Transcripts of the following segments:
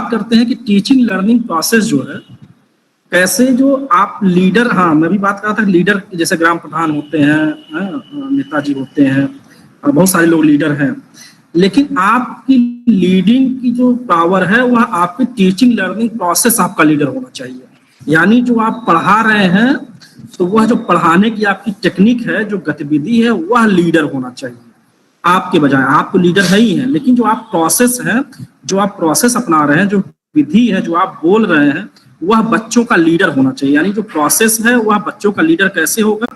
बात करते हैं कि टीचिंग लर्निंग प्रोसेस जो है, कैसे जो आप लीडर, हाँ मैं भी बात कर रहा था लीडर, जैसे ग्राम प्रधान होते हैं, नेताजी होते हैं, बहुत सारे लोग लीडर हैं, लेकिन आपकी लीडिंग की जो पावर है वह आपकी टीचिंग लर्निंग प्रोसेस आपका लीडर होना चाहिए। यानी जो आप पढ़ा रहे हैं तो वह जो पढ़ाने की आपकी टेक्निक है, जो गतिविधि है, वह लीडर होना चाहिए आपके बजाय। आप तो लीडर है ही हैं, लेकिन जो आप प्रोसेस है, जो आप प्रोसेस अपना रहे हैं, जो विधि है, जो आप बोल रहे हैं, वह बच्चों का लीडर होना चाहिए। यानी जो प्रोसेस है वह बच्चों का लीडर कैसे होगा,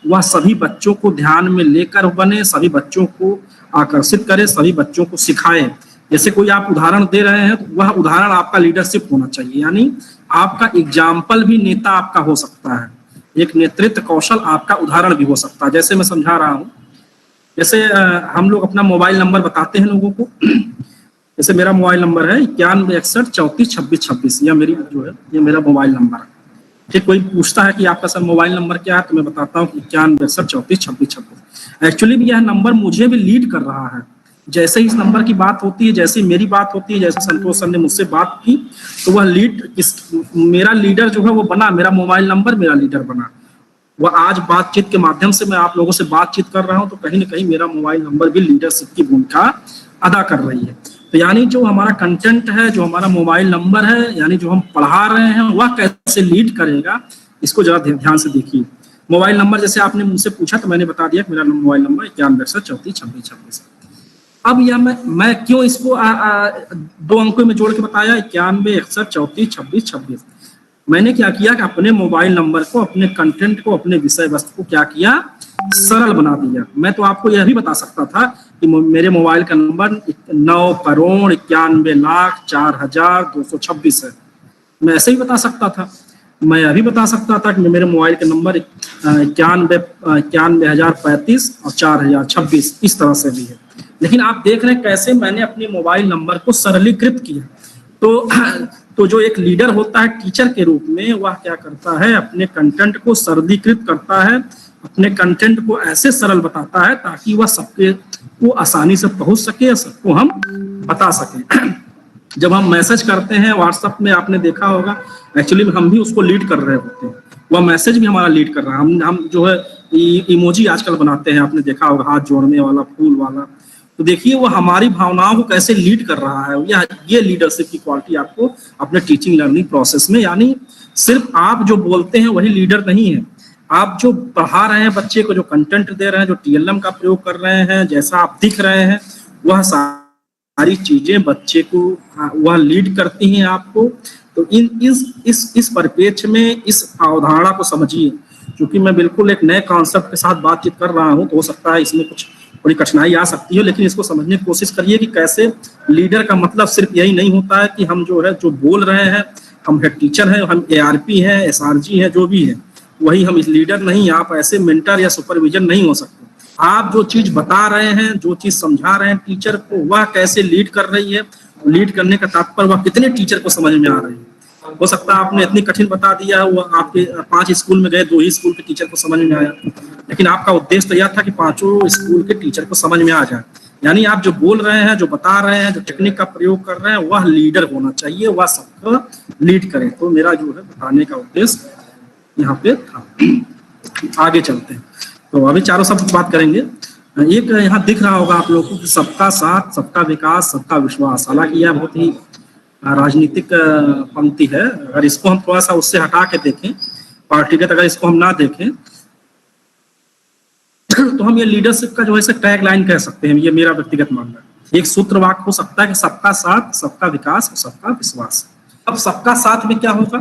वह सभी बच्चों को ध्यान में लेकर बने, सभी बच्चों को आकर्षित करे, सभी बच्चों को सिखाए। जैसे कोई आप उदाहरण दे रहे हैं तो वह उदाहरण आपका लीडरशिप होना चाहिए। यानी आपका एग्जाम्पल भी नेता आपका हो सकता है, एक नेतृत्व कौशल आपका उदाहरण भी हो सकता है। जैसे मैं समझा रहा हूँ, जैसे हम लोग अपना मोबाइल नंबर बताते हैं लोगों को। जैसे मेरा मोबाइल नंबर है 9161342626, यह मेरी जो है, ये मेरा मोबाइल नंबर है। ठीक, कोई पूछता है कि आपका सर मोबाइल नंबर क्या है, तो मैं बताता हूँ 9161342626। एक्चुअली भी यह नंबर मुझे भी लीड कर रहा है। जैसे ही इस नंबर की बात होती है, जैसे मेरी बात होती है, जैसे संतोष सर ने मुझसे बात की, तो वह मेरा लीडर जो है वो बना, मेरा मोबाइल नंबर मेरा लीडर बना। वह आज बातचीत के माध्यम से मैं आप लोगों से बातचीत कर रहा हूं, तो कहीं ना कहीं मेरा मोबाइल नंबर भी लीडरशिप की भूमिका अदा कर रही है। तो यानी जो हमारा कंटेंट है, जो हमारा मोबाइल नंबर है, यानी जो हम पढ़ा रहे हैं, वह कैसे लीड करेगा, इसको जरा ध्यान से देखिए। मोबाइल नंबर जैसे आपने मुझसे पूछा तो मैंने बता दिया कि मेरा मोबाइल नंबर 9161342626। अब यह मैं क्यों इसको 2 अंकों में जोड़ के बताया 9161342626। मैंने क्या किया कि अपने मोबाइल नंबर को, अपने कंटेंट को, अपने विषय वस्तु को क्या किया, सरल बना दिया। मैं तो आपको यह भी बता सकता था कि मेरे मोबाइल का नंबर 9,91,04,226 है, मैं ऐसे ही बता सकता था। मैं यह भी बता सकता था कि मेरे मोबाइल का नंबर 91,035 और 4,026, इस तरह से भी है। लेकिन आप देख रहे हैं कैसे मैंने अपने मोबाइल नंबर को सरलीकृत किया। तो जो एक लीडर होता है टीचर के रूप में, वह क्या करता है, अपने कंटेंट को सरलीकृत करता है, अपने कंटेंट को ऐसे सरल बताता है ताकि वह सबके को आसानी से पहुंच सके, सबको हम बता सकें। जब हम मैसेज करते हैं व्हाट्सएप में, आपने देखा होगा, एक्चुअली हम भी उसको लीड कर रहे होते हैं, वह मैसेज भी हमारा लीड कर रहा है। हम जो है इमोजी आजकल बनाते हैं, आपने देखा होगा, हाथ जोड़ने वाला, फूल वाला। तो देखिए वो हमारी भावनाओं को कैसे लीड कर रहा है। ये लीडरशिप की क्वालिटी आपको अपने टीचिंग लर्निंग प्रोसेस में, यानी सिर्फ आप जो बोलते हैं वही लीडर नहीं है, आप जो पढ़ा रहे हैं बच्चे को, जो कंटेंट दे रहे हैं, जो टीएलएम का प्रयोग कर रहे हैं, जैसा आप दिख रहे हैं, वह सारी चीजें बच्चे को वह लीड करती हैं आपको। तो इस परिप्रेक्ष्य में इस अवधारणा को समझिए। क्योंकि मैं बिल्कुल एक नए कॉन्सेप्ट के साथ बातचीत कर रहा हूं, तो हो सकता है इसमें कुछ थोड़ी कठिनाई आ सकती है, लेकिन इसको समझने की कोशिश करिए कि कैसे लीडर का मतलब सिर्फ यही नहीं होता है कि हम जो है जो बोल रहे हैं, हम हेड टीचर हैं, हम एआरपी हैं, एसआरजी हैं, जो भी है वही हम इस लीडर नहीं। आप ऐसे मेंटर या सुपरविजन नहीं हो सकते। आप जो चीज बता रहे हैं, जो चीज समझा रहे हैं टीचर को, वह कैसे लीड कर रही है, लीड करने का तात्पर्य वह कितने टीचर को समझ में आ रही है। हो सकता है आपने इतनी कठिन बता दिया है, वो आपके 5 स्कूल में गए, 2 ही स्कूल के टीचर को समझ में आया, लेकिन आपका उद्देश्य तो यह था कि 5 स्कूल के टीचर को समझ में आ जाए। यानी आप जो बोल रहे हैं, जो बता रहे हैं, जो टेक्निक का प्रयोग कर रहे हैं, वह लीडर होना चाहिए, वह सबका लीड करे। तो मेरा जो है बताने का उद्देश्य यहाँ पे था। आगे चलते हैं, तो अभी चारों शब्द बात करेंगे। एक यहाँ दिख रहा होगा आप लोगों को, सबका साथ, सबका विकास, सबका विश्वास। हालांकि यह बहुत ही राजनीतिक पंक्ति है। अगर इसको हम थोड़ा सा उससे हटा के देखें, पार्टीगत अगर इसको हम ना देखें, तो हम ये लीडरशिप का जो है टैग लाइन कह सकते हैं। ये मेरा व्यक्तिगत मानना है। एक सूत्र वाक्य हो सकता है कि सबका साथ, सबका विकास और सबका विश्वास। अब सबका साथ में क्या होगा,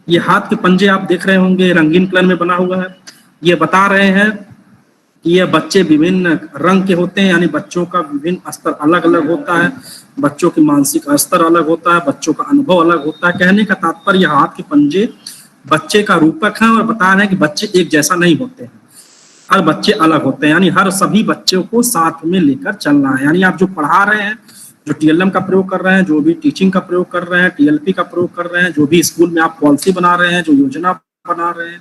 ये हाथ के पंजे आप देख रहे होंगे, रंगीन कलर में बना हुआ है। ये बता रहे हैं कि ये बच्चे विभिन्न रंग के होते हैं, यानी बच्चों का विभिन्न स्तर अलग अलग होता है, बच्चों की मानसिक स्तर अलग होता है, बच्चों का अनुभव अलग होता है। कहने का तात्पर्य हाथ के पंजे बच्चे का रूपक है और बता रहे हैं कि बच्चे एक जैसा नहीं होते हैं, हर बच्चे अलग होते हैं। यानी हर सभी बच्चों को साथ में लेकर चलना है। यानी आप जो पढ़ा रहे हैं, जो टीएलएम का प्रयोग कर रहे हैं, जो भी टीचिंग का प्रयोग कर रहे हैं, टीएलपी का प्रयोग कर रहे हैं, जो भी स्कूल में आप पॉलिसी बना रहे हैं, जो योजना बना रहे हैं,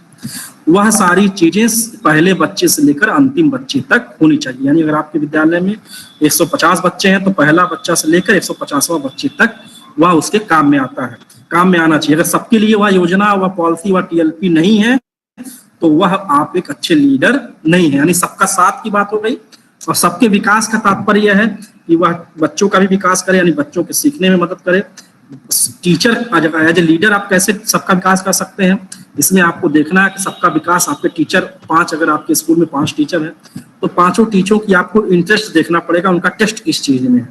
वह सारी चीजें पहले बच्चे से लेकर अंतिम बच्चे तक होनी चाहिए। यानी अगर आपके विद्यालय में 150 बच्चे हैं, तो पहला बच्चा से लेकर 150वां बच्चे तक वह उसके काम में आता है, काम में आना चाहिए। अगर सबके लिए वह योजना, वह पॉलिसी, वह टीएलपी नहीं है तो वह आप एक अच्छे लीडर नहीं है। यानी सबका साथ की बात हो गई, और सबके विकास का तात्पर्य है कि वह बच्चों का भी विकास करे, यानी बच्चों के सीखने में मदद करे। टीचर एज ए लीडर आप कैसे सबका विकास कर सकते हैं, इसमें आपको देखना है कि सबका विकास आपके टीचर 5, अगर आपके स्कूल में 5 टीचर हैं तो 5 टीचरों की आपको इंटरेस्ट देखना पड़ेगा, उनका टेस्ट किस चीज में है।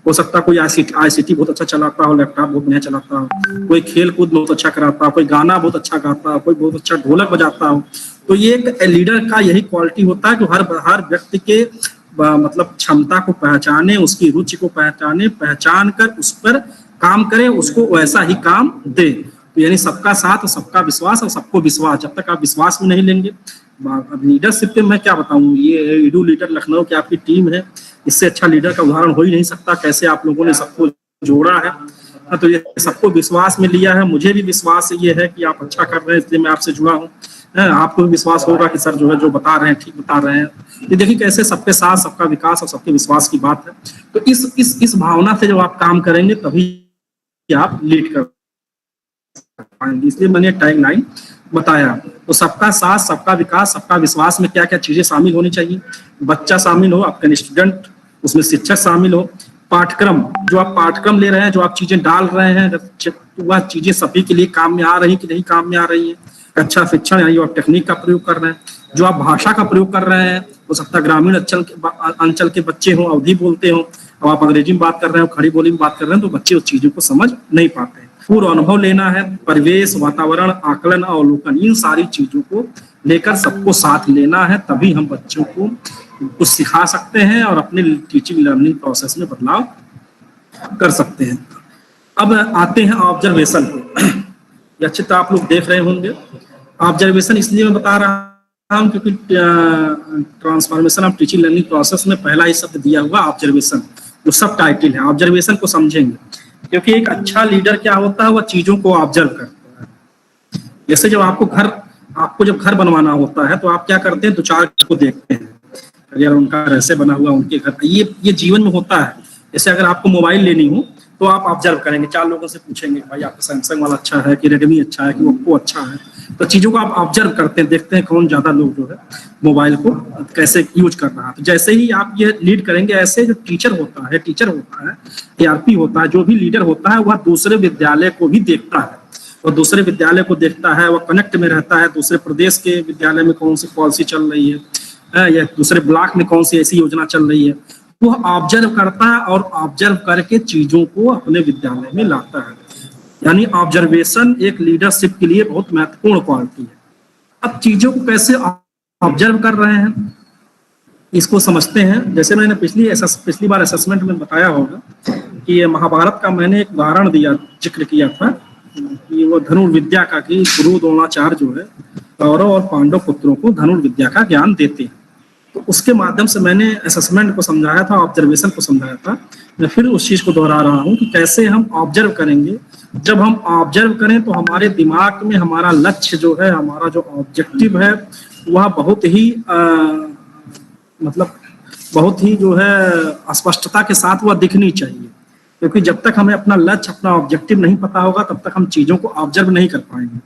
हो सकता है कोई आईसीटी बहुत अच्छा चलाता हो, लैपटॉप बहुत बढ़िया चलाता हो, कोई खेल कूद बहुत अच्छा कराता हो, कोई गाना बहुत अच्छा गाता हो, कोई बहुत अच्छा ढोलक बजाता हो। तो ये एक लीडर का यही क्वालिटी होता है कि हर व्यक्ति के मतलब क्षमता को पहचाने, उसकी रुचि को पहचाने, पहचान कर उस पर काम करे, उसको वैसा ही काम दे। तो यानी सबका साथ, सबका विश्वास और सबको विश्वास। जब तक आप विश्वास में नहीं लेंगे, लीडरशिप पे मैं क्या बताऊं, ये ईडू लीडर लखनऊ की आपकी टीम है, इससे अच्छा लीडर का उदाहरण हो ही नहीं सकता। कैसे आप लोगों ने सबको जोड़ा है, तो ये सबको विश्वास में लिया है। मुझे भी विश्वास ये है कि आप अच्छा कर रहे हैं, इसलिए मैं आपसे जुड़ा हूँ। आपको भी विश्वास होगा कि सर जो है जो बता रहे हैं ठीक बता रहे हैं। ये देखिए कैसे सबके साथ, सबका विकास और सबके विश्वास की बात है। तो इस भावना से जब आप काम करेंगे तभी आप लीड कर पाएंगे। इसलिए मैंने टैगलाइन बताया। तो सबका साथ, सबका विकास, सबका विश्वास में क्या क्या चीजें शामिल होनी चाहिए। बच्चा शामिल हो, आपका स्टूडेंट, उसमें शिक्षक शामिल हो, पाठ्यक्रम, जो आप पाठ्यक्रम ले रहे हैं, जो आप चीजें डाल रहे हैं, वह चीजें सभी के लिए काम में आ रही कि नहीं काम में आ रही है। अच्छा शिक्षण यानी आप टेक्निक का प्रयोग कर रहे हैं, जो आप भाषा का प्रयोग कर रहे हैं, हो सकता है ग्रामीण अंचल के बच्चे हों, अवधी बोलते हों, अब आप अंग्रेजी में बात कर रहे हो, खड़ी बोली में बात कर रहे हैं, तो बच्चे उस चीजों को समझ नहीं पाते हैं। पूर्व अनुभव लेना है, परिवेश, वातावरण, आकलन, अवलोकन, इन सारी चीजों को लेकर सबको साथ लेना है, तभी हम बच्चों को कुछ सिखा सकते हैं और अपने टीचिंग लर्निंग प्रोसेस में बदलाव कर सकते हैं। अब आते हैं ऑब्जर्वेशन को। अच्छे तो आप लोग देख रहे होंगे। ऑब्जर्वेशन इसलिए मैं बता रहा हूँ क्योंकि transformation of teaching learning process में पहला ही शब्द दिया हुआ ऑब्जर्वेशन, जो सब टाइटल है। ऑब्जर्वेशन को समझेंगे, क्योंकि एक अच्छा लीडर क्या होता है, वह चीजों को ऑब्जर्व करता है। जैसे जब आपको जब घर बनवाना होता है तो आप क्या करते हैं, 2-4 को देखते हैं, अगर उनका ऐसे बना हुआ उनके घर, ये जीवन में होता है। जैसे अगर आपको मोबाइल लेनी हो तो आप ऑब्जर्व करेंगे, 4 लोगों से पूछेंगे भाई आपका सैमसंग वाला अच्छा है कि रेडमी अच्छा है कि ओप्पो अच्छा है। तो चीजों को आप ऑब्जर्व करते हैं, देखते हैं कौन ज्यादा लोग जो है मोबाइल को कैसे यूज कर रहा है। तो जैसे ही आप ये लीड करेंगे, ऐसे जो टीचर होता है, टीआरपी होता है, जो भी लीडर होता है, वह दूसरे विद्यालय को भी देखता है, और दूसरे विद्यालय को देखता है, वह कनेक्ट में रहता है, दूसरे प्रदेश के विद्यालय में कौन सी पॉलिसी चल रही है, या दूसरे ब्लॉक में कौन सी ऐसी योजना चल रही है, वो ऑब्जर्व करता है और ऑब्जर्व करके चीजों को अपने विद्यालय में लाता है। यानी ऑब्जर्वेशन एक लीडरशिप के लिए बहुत महत्वपूर्ण क्वालिटी है। अब चीजों को कैसे ऑब्जर्व कर रहे हैं, इसको समझते हैं। जैसे मैंने पिछली बार असेसमेंट में बताया होगा कि ये महाभारत का मैंने एक उदाहरण जिक्र किया था कि वो धनुर्विद्या का, कि गुरु द्रोणाचार्य जो है कौरव और पांडव पुत्रों को धनुर्विद्या का ज्ञान देते हैं। तो उसके माध्यम से मैंने असेसमेंट को समझाया था, ऑब्जर्वेशन को समझाया था। मैं फिर उस चीज को दोहरा रहा हूँ कि कैसे हम ऑब्जर्व करेंगे। जब हम ऑब्जर्व करें तो हमारे दिमाग में हमारा लक्ष्य जो है, हमारा जो ऑब्जेक्टिव है, वह बहुत ही बहुत ही जो है स्पष्टता के साथ वह दिखनी चाहिए। क्योंकि जब तक हमें अपना लक्ष्य, अपना ऑब्जेक्टिव नहीं पता होगा, तब तक हम चीजों को ऑब्जर्व नहीं कर पाएंगे।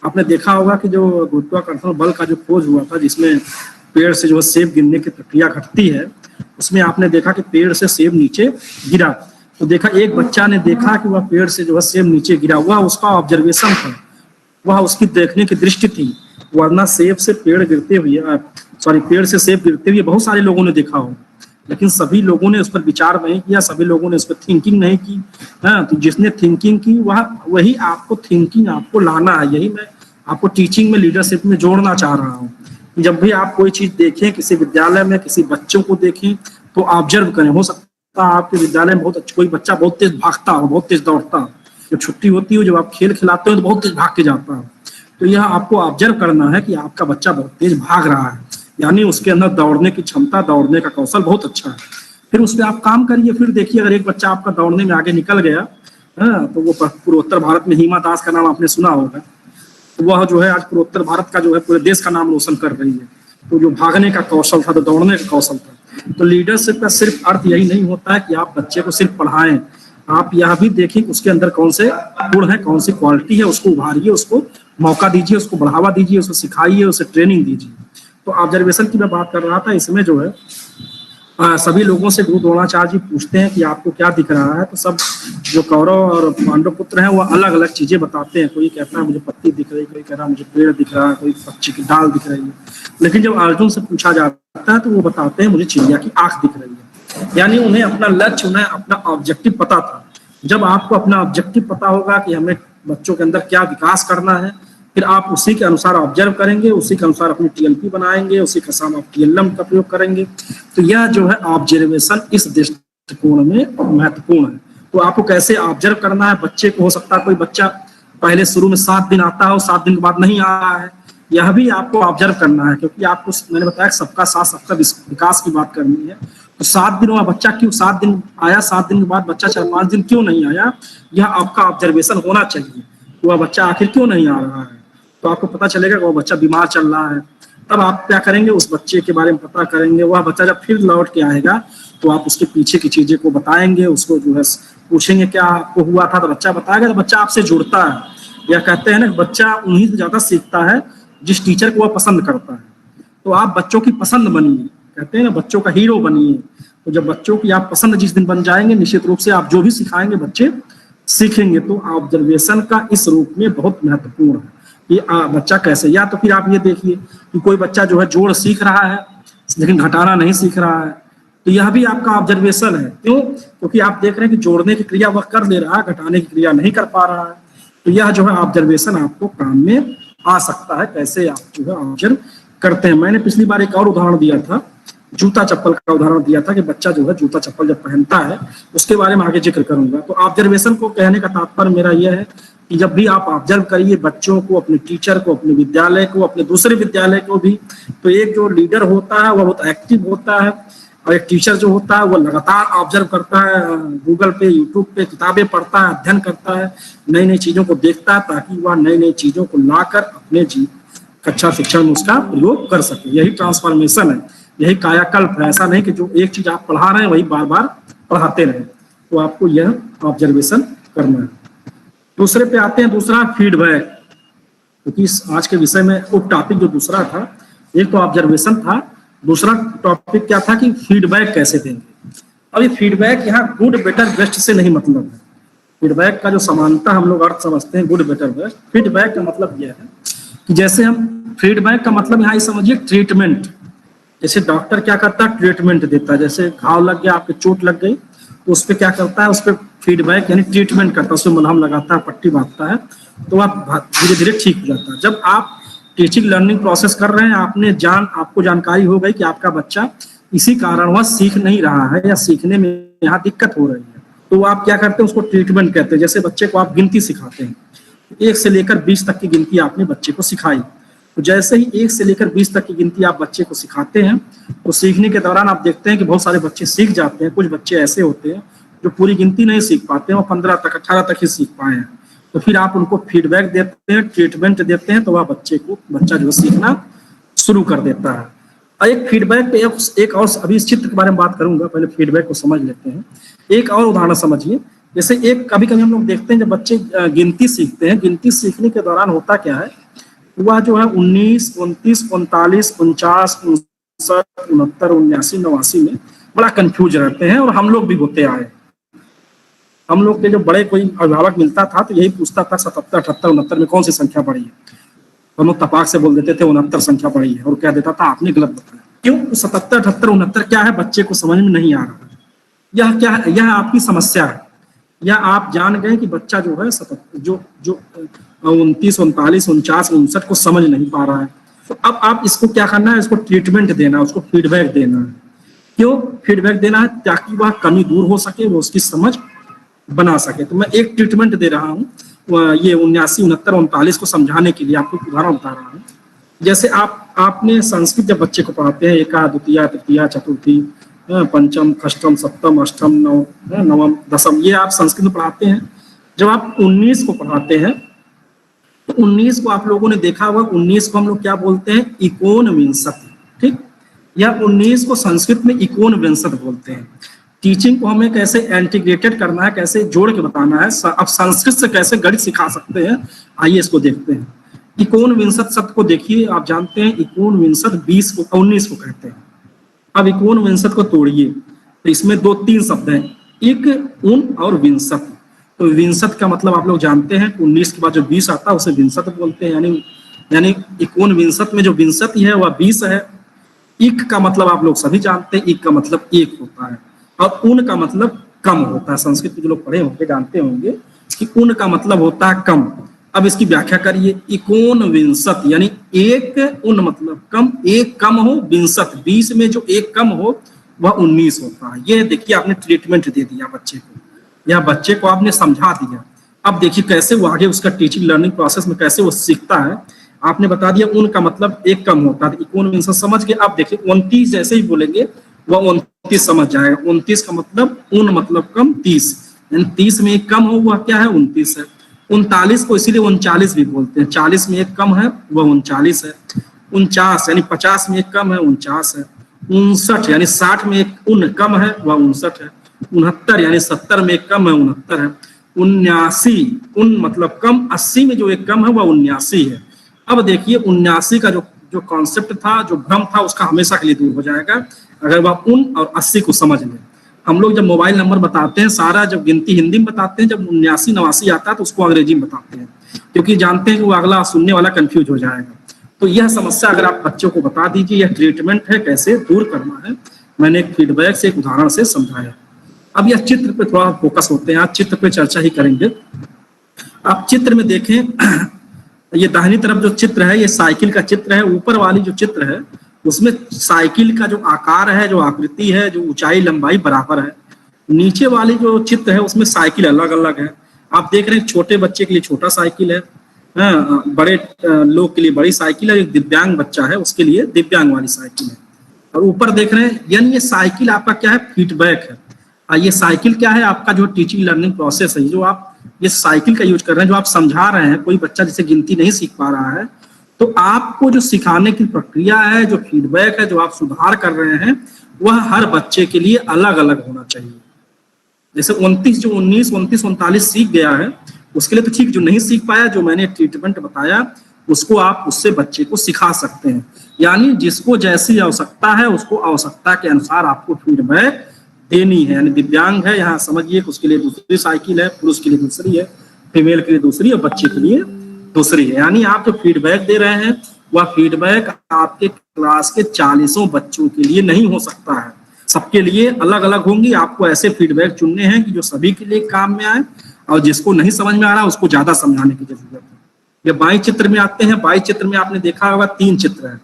आपने देखा होगा कि जो गुरुत्वाकर्षण बल का जो खोज हुआ था, जिसमें पेड़ से जो है सेब गिरने की प्रक्रिया घटती है, उसमें आपने देखा कि पेड़ से सेब नीचे गिरा। तो देखा, एक बच्चा ने देखा कि वह पेड़ से जो है सेब नीचे गिरा, वह उसका ऑब्जर्वेशन था, वह उसकी देखने की दृष्टि थी। वरना पेड़ से सेब गिरते हुए बहुत सारे लोगों ने देखा हो, लेकिन सभी लोगों ने उस पर विचार नहीं किया, सभी लोगों ने उस पर थिंकिंग नहीं की। तो जिसने थिंकिंग की वही आपको थिंकिंग आपको लाना है। यही मैं आपको टीचिंग में, लीडरशिप में जोड़ना चाह रहा हूँ। जब भी आप कोई चीज देखें, किसी विद्यालय में किसी बच्चों को देखें, तो ऑब्जर्व करें। हो सकता है आपके विद्यालय में कोई बच्चा बहुत तेज भागता हो, बहुत तेज दौड़ता हो, जब छुट्टी होती हो, जब आप खेल खिलाते हो तो बहुत तेज भाग के जाता है। तो यह आपको ऑब्जर्व करना है कि आपका बच्चा बहुत तेज भाग रहा है, यानी उसके अंदर दौड़ने की क्षमता, दौड़ने का कौशल बहुत अच्छा है। फिर उस पर आप काम करिए। फिर देखिए, अगर एक बच्चा आपका दौड़ने में आगे निकल गया, तो वो पूर्वोत्तर भारत में हिमा दास का नाम आपने सुना होगा, वह जो है आज पूर्वोत्तर भारत का जो है पूरे देश का नाम रोशन कर रही है। तो जो भागने का कौशल था, तो दौड़ने का कौशल था। तो लीडरशिप का सिर्फ अर्थ यही नहीं होता है कि आप बच्चे को सिर्फ पढ़ाएं, आप यह भी देखिए उसके अंदर कौन से गुण है, कौन सी क्वालिटी है, उसको उभारिए, उसको मौका दीजिए, उसको बढ़ावा दीजिए, उसको सिखाइए, उसे ट्रेनिंग दीजिए। तो ऑब्जर्वेशन की मैं बात कर रहा था, इसमें जो है सभी लोगों से गुरु द्रोणाचार्य जी पूछते हैं कि आपको क्या दिख रहा है, तो सब जो कौरव और पांडव पुत्र हैं वो अलग अलग चीजें बताते हैं। कोई कहता है मुझे पत्ती दिख रही, कोई कह रहा है मुझे पेड़ दिख रहा है, कोई पक्षी की डाल दिख रही है। लेकिन जब अर्जुन से पूछा जाता है तो वो बताते हैं मुझे चिड़िया की आंख दिख रही है। यानी उन्हें अपना लक्ष्य, उन्हें अपना ऑब्जेक्टिव पता था। जब आपको अपना ऑब्जेक्टिव पता होगा कि हमें बच्चों के अंदर क्या विकास करना है, फिर आप उसी के अनुसार ऑब्जर्व करेंगे, उसी के अनुसार अपनी टीएलपी बनाएंगे, उसी के साथ आप टीएलएम का प्रयोग करेंगे। तो यह जो है ऑब्जर्वेशन इस दृष्टिकोण में महत्वपूर्ण है। तो आपको कैसे ऑब्जर्व करना है, बच्चे को हो सकता है कोई बच्चा पहले शुरू में 7 दिन आता है और 7 दिन के बाद नहीं आ रहा है, यह भी आपको ऑब्जर्व करना है। क्योंकि आपको मैंने बताया सबका साथ सबका विकास की बात करनी है। तो 7 दिन हुआ बच्चा क्यों 7 दिन आया, 7 दिन के बाद बच्चा 4-5 दिन क्यों नहीं आया, यह आपका ऑब्जर्वेशन होना चाहिए। वह बच्चा आखिर क्यों नहीं आ रहा है, तो आपको पता चलेगा कि वो बच्चा बीमार चल रहा है। तब आप क्या करेंगे, उस बच्चे के बारे में पता करेंगे। वह बच्चा जब फिर लौट के आएगा तो आप उसके पीछे की चीजें को बताएंगे, उसको जो है पूछेंगे क्या आपको हुआ था, तो बच्चा बताएगा। तो बच्चा आपसे जुड़ता है। या कहते हैं ना बच्चा उन्हीं से ज्यादा सीखता है जिस टीचर को वह पसंद करता है। तो आप बच्चों की पसंद बनिए, कहते हैं ना बच्चों का हीरो बनिए। तो जब बच्चों की आप पसंद जिस दिन बन जाएंगे, निश्चित रूप से आप जो भी सिखाएंगे बच्चे सीखेंगे। तो ऑब्जर्वेशन का इस रूप में बहुत महत्वपूर्ण है कि बच्चा कैसे। या तो फिर आप ये देखिए कि कोई बच्चा जो है जोड़ सीख रहा है लेकिन घटाना नहीं सीख रहा है, तो यह भी आपका ऑब्जर्वेशन है। क्यों? क्योंकि आप देख रहे हैं कि जोड़ने की क्रिया वह कर ले रहा है, घटाने की क्रिया नहीं कर पा रहा है। तो यह जो है ऑब्जर्वेशन आपको काम में आ सकता है, कैसे आप जो है ऑब्जर्व करते हैं। मैंने पिछली बार एक और उदाहरण दिया था, जूता चप्पल का उदाहरण दिया था कि बच्चा जो है जूता चप्पल जब पहनता है, उसके बारे में आगे जिक्र करूंगा। तो ऑब्जर्वेशन को कहने का तात्पर्य मेरा यह है कि जब भी आप ऑब्जर्व करिए बच्चों को, अपने टीचर को, अपने विद्यालय को, अपने दूसरे विद्यालय को भी। तो एक जो लीडर होता है वह बहुत एक्टिव होता है, और एक टीचर जो होता है वो लगातार ऑब्जर्व करता है, गूगल पे, यूट्यूब पे किताबें पढ़ता है, अध्ययन करता है, नई नई चीजों को देखता है, ताकि वह नई नई चीजों को लाकर अपने कक्षा शिक्षण में उसका प्रयोग कर सके। यही ट्रांसफॉर्मेशन है, यही कायाकल्प है। ऐसा नहीं कि जो एक चीज आप पढ़ा रहे हैं वही बार बार पढ़ाते रहे। तो आपको यह ऑब्जर्वेशन करना है। दूसरे पे आते हैं, दूसरा फीडबैक। क्योंकि आज के विषय में उप टॉपिक जो दूसरा था, एक तो ऑब्जर्वेशन था, दूसरा टॉपिक क्या था कि फीडबैक कैसे देंगे। अब ये फीडबैक यहाँ गुड बेटर बेस्ट से नहीं मतलब है। फीडबैक का जो समानता हम लोग अर्थ समझते हैं गुड बेटर बेस्ट, फीडबैक का मतलब यह है कि जैसे हम फीडबैक का मतलब यहाँ समझिए ट्रीटमेंट। जैसे डॉक्टर क्या करता है, ट्रीटमेंट देता है। जैसे घाव लग गया, आपके चोट लग गई, तो उस पर क्या करता है, उस पर फीडबैक यानी ट्रीटमेंट करता है, उसमें मलहम लगाता है, पट्टी बांधता है, तो आप धीरे धीरे ठीक हो जाता है। जब आप टीचिंग लर्निंग प्रोसेस कर रहे हैं, आपको जानकारी हो गई कि आपका बच्चा इसी कारण वह सीख नहीं रहा है या सीखने में यहाँ दिक्कत हो रही है, तो आप क्या करते हैं, उसको ट्रीटमेंट कहते हैं। जैसे बच्चे को आप गिनती सिखाते हैं, 1 से लेकर 20 तक की गिनती आपने बच्चे को सिखाई। तो जैसे ही 1 से लेकर 20 तक की गिनती आप बच्चे को सिखाते हैं, तो सीखने के दौरान आप देखते हैं कि बहुत सारे बच्चे सीख जाते हैं। कुछ बच्चे ऐसे होते हैं जो पूरी गिनती नहीं सीख पाते हैं, वो 15 तक 18 तक ही सीख पाए हैं। तो फिर आप उनको फीडबैक देते हैं, ट्रीटमेंट देते हैं, तो वह बच्चा जो सीखना शुरू कर देता है। और एक फीडबैक पे एक और अभी इस चित्र के बारे में बात करूंगा, पहले फीडबैक को समझ लेते हैं। एक और उदाहरण समझिए। जैसे एक कभी कभी हम लोग देखते हैं जब बच्चे गिनती सीखते हैं, गिनती सीखने के दौरान होता क्या है, वह जो है 19, 29, 45, 49, 59, 69, 89 में बड़ा कंफ्यूज रहते हैं, और हम लोग भी होते आए। हम लोग के जो बड़े कोई अभिभावक मिलता था तो यही पूछता था 77, 78, 69 में कौन सी संख्या बड़ी है। हम लोग तपाक से बोल देते थे 69 संख्या बड़ी है, और कह देता था आपने गलत बताया। क्यों? 77, 78, 69 क्या है, बच्चे को समझ में नहीं आ रहा है। यह क्या है, यह आपकी समस्या है। या आप जान गए कि बच्चा जो है 29, 39, 49, 59 को समझ नहीं पा रहा है। तो अब आप इसको क्या करना है, इसको ट्रीटमेंट देना है, उसको फीडबैक देना है। क्यों फीडबैक देना है? ताकि वह कमी दूर हो सके, वो उसकी समझ बना सके। तो मैं एक ट्रीटमेंट दे रहा हूँ, ये 79, 69, 39 को समझाने के लिए आपको उदाहरण बता रहा हूँ। जैसे आपने संस्कृत जब बच्चे को पढ़ाते हैं, एका, द्वितीया, तृतीया, चतुर्थी, पंचम, षष्ठम, सप्तम, अष्टम, नवम, दसम, ये आप संस्कृत में पढ़ाते हैं। जब आप 19 को पढ़ाते हैं तो 19 को आप लोगों ने देखा होगा, 19 को हम लोग क्या बोलते हैं, इकोन विंशति। ठीक, या 19 को संस्कृत में इकोन विंशत बोलते हैं। टीचिंग को हमें कैसे इंटीग्रेटेड करना है, कैसे जोड़ के बताना है, अब संस्कृत से कैसे गणित सिखा सकते हैं, आइए इसको देखते हैं। इकोन विंशत शब्द को देखिए, आप जानते हैं इकोन विंशत 20 को 19 को कहते हैं। अब इकोन विंशत को तोड़िए तो इसमें 2-3 शब्द हैं, इक, उन और विंशत। तो विंशत का मतलब आप लोग जानते हैं, 19 के बाद जो 20 आता है उसे विंशत बोलते हैं, यानी इकोन विंशत में जो विंशति है वह 20 है। इक का मतलब आप लोग सभी जानते हैं, इक का मतलब एक होता है, और उन का मतलब कम होता है। संस्कृत के जो लोग पढ़े होंगे जानते होंगे कि उन का मतलब होता है कम। अब इसकी व्याख्या करिए, इकोन विंशत यानी एक उन मतलब कम, एक कम हो, विंशत 20 में जो एक कम हो वह 19 होता है। ये देखिए आपने ट्रीटमेंट दे दिया बच्चे को, या बच्चे को आपने समझा दिया। अब देखिए कैसे वो आगे उसका टीचिंग लर्निंग प्रोसेस में कैसे वो सीखता है। आपने बता दिया उन का मतलब एक कम होता है, इकोन विंशत समझ के। अब देखिए 29 जैसे ही बोलेंगे वह 29 समझ जाएगा। 29 का मतलब उन मतलब कम 30, यानी 30 में एक कम हो वह क्या है, 29 है। 39 को इसीलिए 39 भी बोलते हैं, 40 में एक कम है वह 39 है। 49 यानी 50 में एक कम है, 49 है। 59 यानी 60 में एक उन कम है वह 59 है। 69 यानी 70 में एक कम है, 69 है। 79 उन मतलब कम, 80 में जो एक कम है वह 79 है। अब देखिए 79 का जो कॉन्सेप्ट था, जो भ्रम था, उसका हमेशा के लिए दूर हो जाएगा अगर वह उन और 80 को समझ ले। हम लोग जब मोबाइल नंबर बताते हैं, सारा जब गिनती हिंदी में बताते हैं, जब 79-89 आता है तो उसको अंग्रेजी में बताते हैं, क्योंकि जानते हैं कि वो अगला सुनने वाला कंफ्यूज हो जाएगा। तो यह समस्या अगर आप बच्चों को बता दीजिए, यह ट्रीटमेंट है, कैसे दूर करना है, मैंने एक फीडबैक से, एक उदाहरण से समझाया। अब यह चित्र पे थोड़ा फोकस होते हैं, आज चित्र पे चर्चा ही करेंगे। आप चित्र में देखें, ये दाहिनी तरफ जो चित्र है ये साइकिल का चित्र है। ऊपर वाली जो चित्र है उसमें साइकिल का जो आकार है, जो आकृति है, जो ऊंचाई लंबाई बराबर है। नीचे वाली जो चित्र है उसमें साइकिल अलग अलग है। आप देख रहे हैं छोटे बच्चे के लिए छोटा साइकिल है, बड़े लोग के लिए बड़ी साइकिल है, एक दिव्यांग बच्चा है उसके लिए दिव्यांग वाली साइकिल है। और ऊपर देख रहे हैं, यानी ये साइकिल आपका क्या है, फीडबैक है। ये साइकिल क्या है, आपका जो टीचिंग लर्निंग प्रोसेस है, जो आप ये साइकिल का यूज कर रहे हैं, जो आप समझा रहे हैं। कोई बच्चा जैसे गिनती नहीं सीख पा रहा है तो आपको जो सिखाने की प्रक्रिया है, जो फीडबैक है, जो आप सुधार कर रहे हैं, वह हर बच्चे के लिए अलग अलग होना चाहिए। जैसे 29 जो 19, 29, 39 सीख गया है उसके लिए तो ठीक, जो नहीं सीख पाया, जो मैंने ट्रीटमेंट बताया उसको आप उससे बच्चे को सिखा सकते हैं। यानी जिसको जैसी आवश्यकता है उसको आवश्यकता के अनुसार आपको फीडबैक देनी है। यानी दिव्यांग है, यहाँ समझिए उसके लिए दूसरी साइकिल है, पुरुष के लिए दूसरी है, फीमेल के लिए दूसरी और बच्चे के लिए दूसरी है। यानी आप जो फीडबैक दे रहे हैं वह फीडबैक आपके क्लास के 40 बच्चों के लिए नहीं हो सकता है, सबके लिए अलग अलग होंगी। आपको ऐसे फीडबैक चुनने हैं कि जो सभी के लिए काम में आए, और जिसको नहीं समझ में आ रहा उसको ज्यादा समझाने की जरूरत है। ये बाई चित्र में आते हैं। बाई चित्र में आपने देखा होगा 3 चित्र है।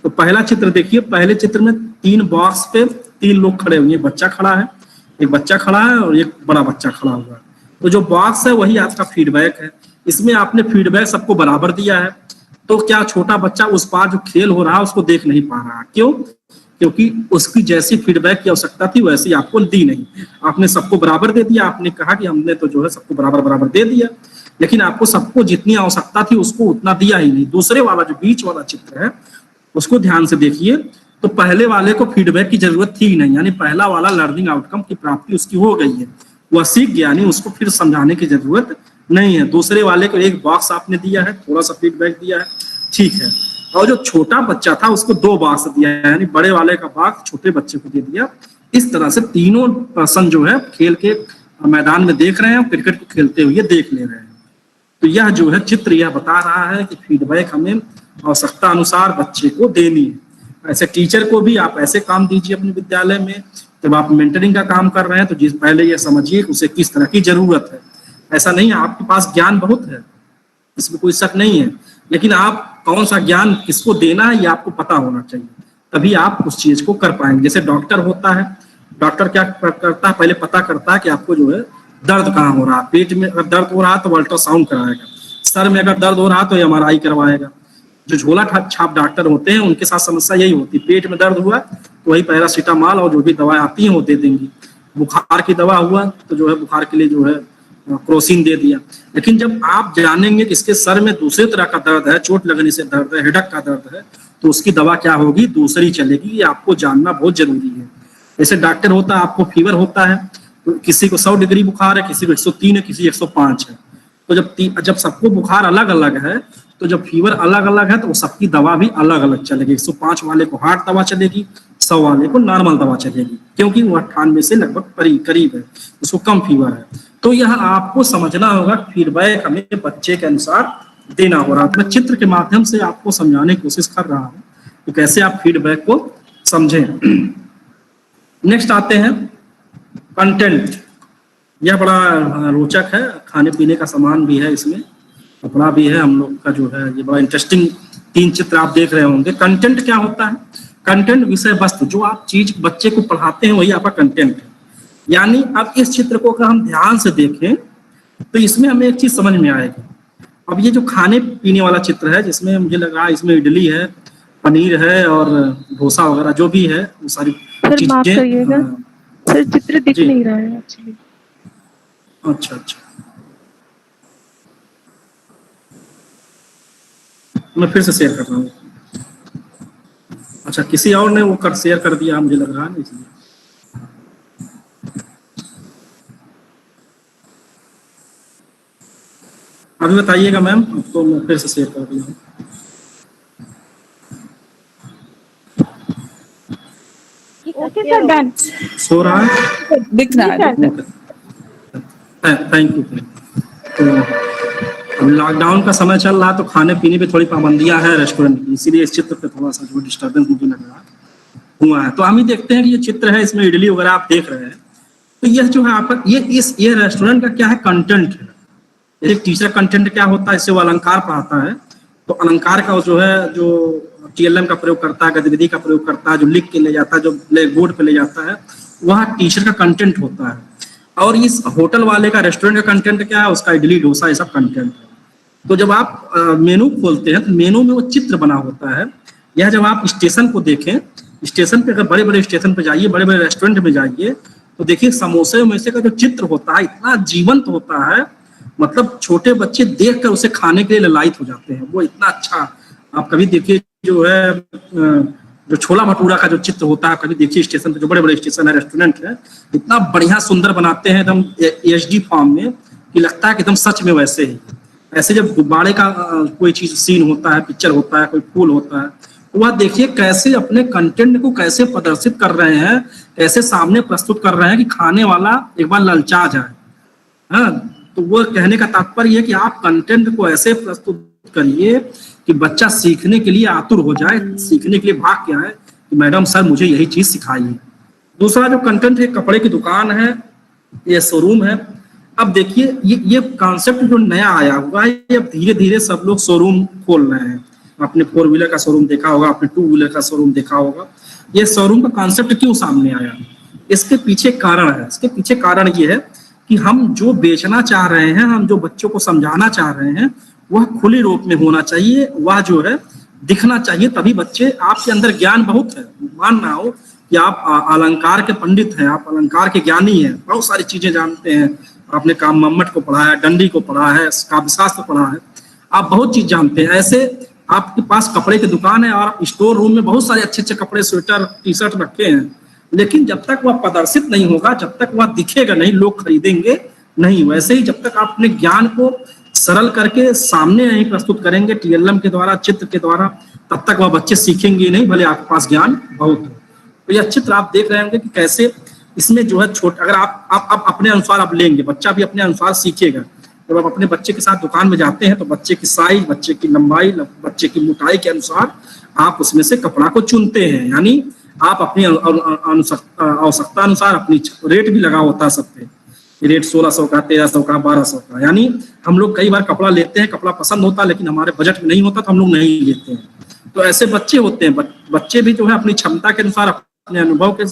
तो पहला चित्र देखिए, पहले चित्र में 3 बॉक्स पे 3 लोग खड़े हुए, बच्चा खड़ा है, एक बच्चा खड़ा है और एक बड़ा बच्चा खड़ा हुआ है। तो जो बॉक्स है वही आपका फीडबैक है। इसमें आपने फीडबैक सबको बराबर दिया है। तो क्या छोटा बच्चा उस पार जो खेल हो रहा है उसको देख नहीं पा रहा, क्यों? क्योंकि उसकी जैसी फीडबैक की आवश्यकता थी वैसी आपको दी नहीं। आपने सबको बराबर दे दिया, आपने कहा कि हमने तो जो है सबको बराबर बराबर दे दिया, लेकिन आपको सबको जितनी आवश्यकता थी उसको उतना दिया ही नहीं। दूसरे वाला जो बीच वाला चित्र है उसको ध्यान से देखिए, तो पहले वाले को फीडबैक की जरूरत थी नहीं, यानी पहला वाला लर्निंग आउटकम की प्राप्ति उसकी हो गई है, वह सीख गया, यानी उसको फिर समझाने की जरूरत नहीं है। दूसरे वाले को एक बॉक्स आपने दिया है, थोड़ा सा फीडबैक दिया है, ठीक है। और जो छोटा बच्चा था उसको 2 बॉक्स दिया है, यानी बड़े वाले का बॉक्स छोटे बच्चे को दे दिया। इस तरह से तीनों पर्सन जो है खेल के मैदान में देख रहे हैं, क्रिकेट को खेलते हुए देख ले रहे हैं। तो यह जो है चित्र यह बता रहा है कि फीडबैक हमें आवश्यकता अनुसार बच्चे को देनी है। ऐसे टीचर को भी आप ऐसे काम दीजिए अपने विद्यालय में। जब आप मेंटरिंग का काम कर रहे हैं तो जिस पहले ये समझिए कि उसे किस तरह की जरूरत है। ऐसा नहीं है, आपके पास ज्ञान बहुत है, इसमें कोई शक नहीं है, लेकिन आप कौन सा ज्ञान किसको देना है ये आपको पता होना चाहिए, तभी आप उस चीज को कर पाएंगे। जैसे डॉक्टर होता है, डॉक्टर क्या करता है, पहले पता करता है कि आपको जो है दर्द कहाँ हो रहा है। पेट में अगर दर्द हो रहा है तो अल्ट्रासाउंड कराएगा, सर में अगर दर्द हो रहा है तो MRI करवाएगा। जो झोला छाप डॉक्टर होते हैं उनके साथ समस्या यही होती है, पेट में दर्द हुआ तो वही पैरासीटामॉल और जो भी दवाएं आती हैं वो दे देंगी। बुखार की दवा हुआ तो जो है बुखार के लिए जो है क्रोसिन दे दिया। लेकिन जब आप जानेंगे कि इसके सर में दूसरे तरह का दर्द है, चोट लगने से दर्द है, हेडक का दर्द है, तो उसकी दवा क्या होगी, दूसरी चलेगी। ये आपको जानना बहुत जरूरी है। जैसे डॉक्टर होता है, आपको फीवर होता है, तो किसी को 100 डिग्री बुखार है, किसी को 103 है, किसी 105 है। तो जब सबको बुखार अलग अलग है, तो जब फीवर अलग अलग है तो सबकी दवा भी अलग अलग चलेगी। 105 वाले को हार्ड दवा चलेगी, 100 वाले को नॉर्मल दवा चलेगी, क्योंकि वो 98 से लगभग करीब है, उसको कम फीवर है। तो यह आपको समझना होगा, फीडबैक हमें बच्चे के अनुसार देना हो रहा है। मैं चित्र के माध्यम से आपको समझाने की कोशिश कर रहा हूँ तो कैसे आप फीडबैक को समझें। नेक्स्ट आते हैं कंटेंट। यह बड़ा रोचक है, खाने पीने का सामान भी है, इसमें कपड़ा भी है हम लोग का जो है। ये बड़ा इंटरेस्टिंग 3 चित्र आप देख रहे होंगे। कंटेंट क्या होता है? कंटेंट विषय वस्तु, जो आप चीज बच्चे को पढ़ाते हैं वही आपका कंटेंट है। यानी अब इस चित्र को अगर हम ध्यान से देखें तो इसमें हमें एक चीज समझ में आएगी। अब ये जो खाने पीने वाला चित्र है, जिसमें मुझे लग रहा है इसमें इडली है, पनीर है और डोसा वगैरह जो भी है, वो सारी चीजें। सर चित्र दिख नहीं रहा है एक्चुअली। अच्छा, मैं फिर से शेयर कर रहा हूँ। अच्छा, किसी और ने वो शेयर कर दिया मुझे लग रहा है, इसलिए। अभी बताइएगा मैम, तो मैं फिर से शेयर कर दिया हूँ। Okay sir, done. सो रहा है, दिख रहा है। Thank you. तो लॉकडाउन का समय चल रहा, तो खाने पीने पे थोड़ी पाबंदियां हैं रेस्टोरेंट की, इसीलिए इस चित्र पे थोड़ा सा जो डिस्टर्बेंस मुझे लग रहा हुआ है। तो हम ही देखते हैं कि ये चित्र है, इसमें इडली वगैरह आप देख रहे हैं। तो यह जो है आपका ये रेस्टोरेंट का क्या है? कंटेंट है। एक टीचर कंटेंट क्या होता है, इससे वो अलंकार पढ़ाता है, तो अलंकार का जो है, जो TLM का प्रयोग करता है, गतिविधि का प्रयोग करता है, जो लिख के ले जाता है, जो ब्लैक बोर्ड पे ले जाता है, वह टीचर का कंटेंट होता है। और इस होटल वाले का, रेस्टोरेंट का कंटेंट क्या है? उसका इडली डोसा ये सब कंटेंट है। तो जब आप मेनू खोलते हैं तो मेनू में वो चित्र बना होता है। यह जब आप स्टेशन को देखें, स्टेशन पे अगर बड़े बड़े स्टेशन पे जाइए, बड़े बड़े रेस्टोरेंट में जाइए, तो देखिए समोसे वमोसे का जो चित्र होता है इतना जीवंत होता है, मतलब छोटे बच्चे देखकर उसे खाने के लिए ललायित हो जाते हैं। वो इतना अच्छा, आप कभी देखिए जो है, जो छोला भटूरा का जो चित्र होता है, कभी देखिए स्टेशन पे, जो बड़े बड़े स्टेशन है, रेस्टोरेंट है, इतना बढ़िया सुंदर बनाते हैं एकदम HD फॉर्म में, कि लगता है कि एकदम सच में वैसे ही। ऐसे जब गुब्बारे का कोई चीज सीन होता है, पिक्चर होता है, कोई फूल होता है, तो वह देखिए कैसे अपने कंटेंट को कैसे प्रदर्शित कर रहे हैं, कैसे सामने प्रस्तुत कर रहे हैं कि खाने वाला एक बार ललचा जाए। हाँ, तो वो कहने का तात्पर्य है कि आप कंटेंट को ऐसे प्रस्तुत करिए कि बच्चा सीखने के लिए आतुर हो जाए, सीखने के लिए भाग के आए कि मैडम सर मुझे यही चीज सिखाइए। दूसरा जो कंटेंट है, कपड़े की दुकान है, ये शोरूम है। अब देखिए ये कॉन्सेप्ट जो नया आया हुआ है, ये अब धीरे धीरे सब लोग शोरूम खोल रहे हैं। आपने 4 व्हीलर का शोरूम देखा होगा, आपने 2 व्हीलर का शोरूम देखा होगा। ये शोरूम का कॉन्सेप्ट क्यों सामने आया? इसके पीछे कारण है। इसके पीछे कारण ये है कि हम जो बेचना चाह रहे हैं, हम जो बच्चों को समझाना चाह रहे हैं, वह खुले रूप में होना चाहिए, वह जो है दिखना चाहिए, तभी बच्चे, आपके अंदर ज्ञान बहुत है, मानना हो कि आप अलंकार के पंडित हैं, आप अलंकार के ज्ञानी हैं, बहुत सारी चीजें जानते हैं, आपने काम मम्मट को पढ़ा है, डंडी को पढ़ा है, काव्यशास्त्र पढ़ा है, आप बहुत चीज जानते हैं। ऐसे आपके पास कपड़े की दुकान है और स्टोर रूम में बहुत सारे अच्छे अच्छे कपड़े, स्वेटर, टी-शर्ट रखे हैं, लेकिन जब तक वह प्रदर्शित नहीं होगा, जब तक वह दिखेगा नहीं, लोग खरीदेंगे नहीं। वैसे ही जब तक आप अपने ज्ञान को सरल करके सामने नहीं प्रस्तुत करेंगे TLM के द्वारा, चित्र के द्वारा, तब तक वह बच्चे सीखेंगे नहीं, भले आपके पास ज्ञान बहुत हो। तो यह चित्र आप देख रहे होंगे कि कैसे इसमें जो है अगर आप अपने अनुसार आप लेंगे, बच्चा भी अपने अनुसार सीखेगा। जब आप अपने बच्चे के साथ दुकान में जाते हैं तो बच्चे की साइज, बच्चे की लंबाई, बच्चे की मोटाई के अनुसार आप उसमें से कपड़ा को चुनते हैं। यानी आप अपनी आवश्यकता अनुसार अपनी रेट भी लगा होता है सब पे, रेट 1600 का, 1300 का, 1200 का। यानी हम लोग कई बार कपड़ा लेते हैं, कपड़ा पसंद होता है लेकिन हमारे बजट में नहीं होता तो हम लोग नहीं लेते हैं। तो ऐसे बच्चे होते हैं, बच्चे भी जो है अपनी क्षमता के अनुसार, अपने अनुभव के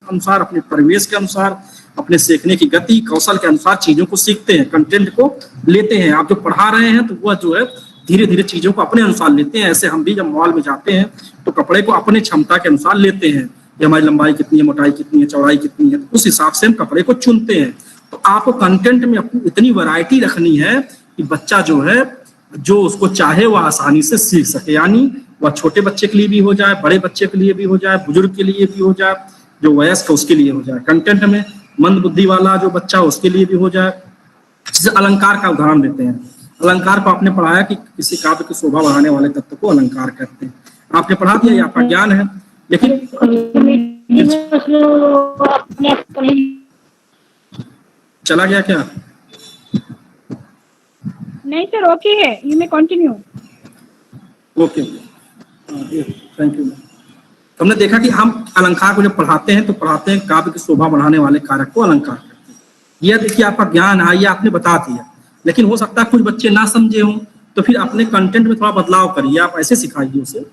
अनुसार, अपने परिवेश के अनुसार, अपने सीखने की गति कौशल के अनुसार चीजों को सीखते हैं, कंटेंट को लेते हैं। आप जो पढ़ा रहे हैं तो वह जो है धीरे धीरे चीजों को अपने अनुसार लेते हैं। ऐसे हम भी जब मॉल में जाते हैं तो कपड़े को अपने क्षमता के अनुसार लेते हैं कि हमारी लंबाई कितनी है, मोटाई कितनी है, चौड़ाई कितनी है, तो उस हिसाब से हम कपड़े को चुनते हैं। तो आपको कंटेंट में अपनी इतनी वैरायटी रखनी है कि बच्चा जो है, जो उसको चाहे वह आसानी से सीख सके। यानी वह छोटे बच्चे के लिए भी हो जाए, बड़े बच्चे के लिए भी हो जाए, बुजुर्ग के लिए भी हो जाए, जो वयस्क है उसके लिए हो जाए, कंटेंट में मंद बुद्धि वाला जो बच्चा है उसके लिए भी हो जाए। जैसे अलंकार का उदाहरण देते हैं, अलंकार को आपने पढ़ाया कि किसी काव्य की शोभा बढ़ाने वाले तत्व को अलंकार कहते हैं, आपने पढ़ा दिया, ये आपका ज्ञान है। लेकिन चला गया क्या? नहीं सर, ओके है, you may continue. Okay, thank you. तो हमने देखा कि हम अलंकार को जब पढ़ाते हैं तो पढ़ाते हैं काव्य की शोभा बढ़ाने वाले कारक को अलंकार कहते हैं। यह देखिए आपका ज्ञान है, ये आपने बता दिया, लेकिन हो सकता है कुछ बच्चे ना समझे हों, तो फिर अपने कंटेंट में थोड़ा बदलाव करिए, आप ऐसे सिखाइए उसे।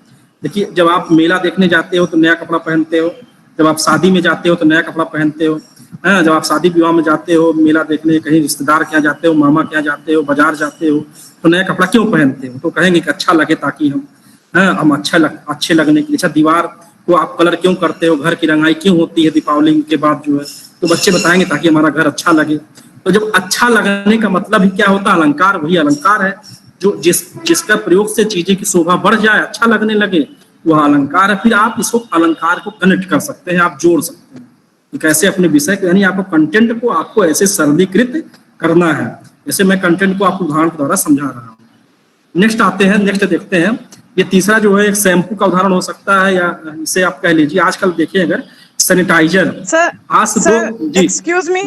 देखिए जब आप मेला देखने जाते हो तो नया कपड़ा पहनते हो, जब आप शादी में जाते हो तो नया कपड़ा पहनते हो, हाँ, जब आप शादी विवाह में जाते हो, मेला देखने, कहीं रिश्तेदार के यहाँ जाते हो, मामा के यहाँ जाते हो, बाजार जाते हो, तो नया कपड़ा क्यों पहनते हो? तो कहेंगे कि अच्छा लगे, ताकि हम अच्छे लगने के लिए। अच्छा, दीवार को आप कलर क्यों करते हो, घर की रंगाई क्यों होती है दीपावली के बाद जो है, तो बच्चे बताएंगे ताकि हमारा घर अच्छा लगे। तो जब अच्छा लगने का मतलब ही क्या होता है? अलंकार, वही अलंकार है जो जिसका प्रयोग से चीजें की शोभा बढ़ जाए, अच्छा लगने लगे, वह अलंकार है। फिर आप इसको अलंकार को कनेक्ट कर सकते हैं, आप जोड़ सकते हैं कि कैसे अपने विषय को, यानी आपको कंटेंट को आपको ऐसे सरलीकृत करना है। जैसे मैं कंटेंट को आपको उदाहरण के द्वारा समझा रहा हूँ। नेक्स्ट आते हैं, नेक्स्ट देखते हैं। ये तीसरा जो है एक शैम्पू का उदाहरण हो सकता है, या इसे आप कह लीजिए आजकल देखिए अगर सैनिटाइजर आज से दो, जी एक्सक्यूज मी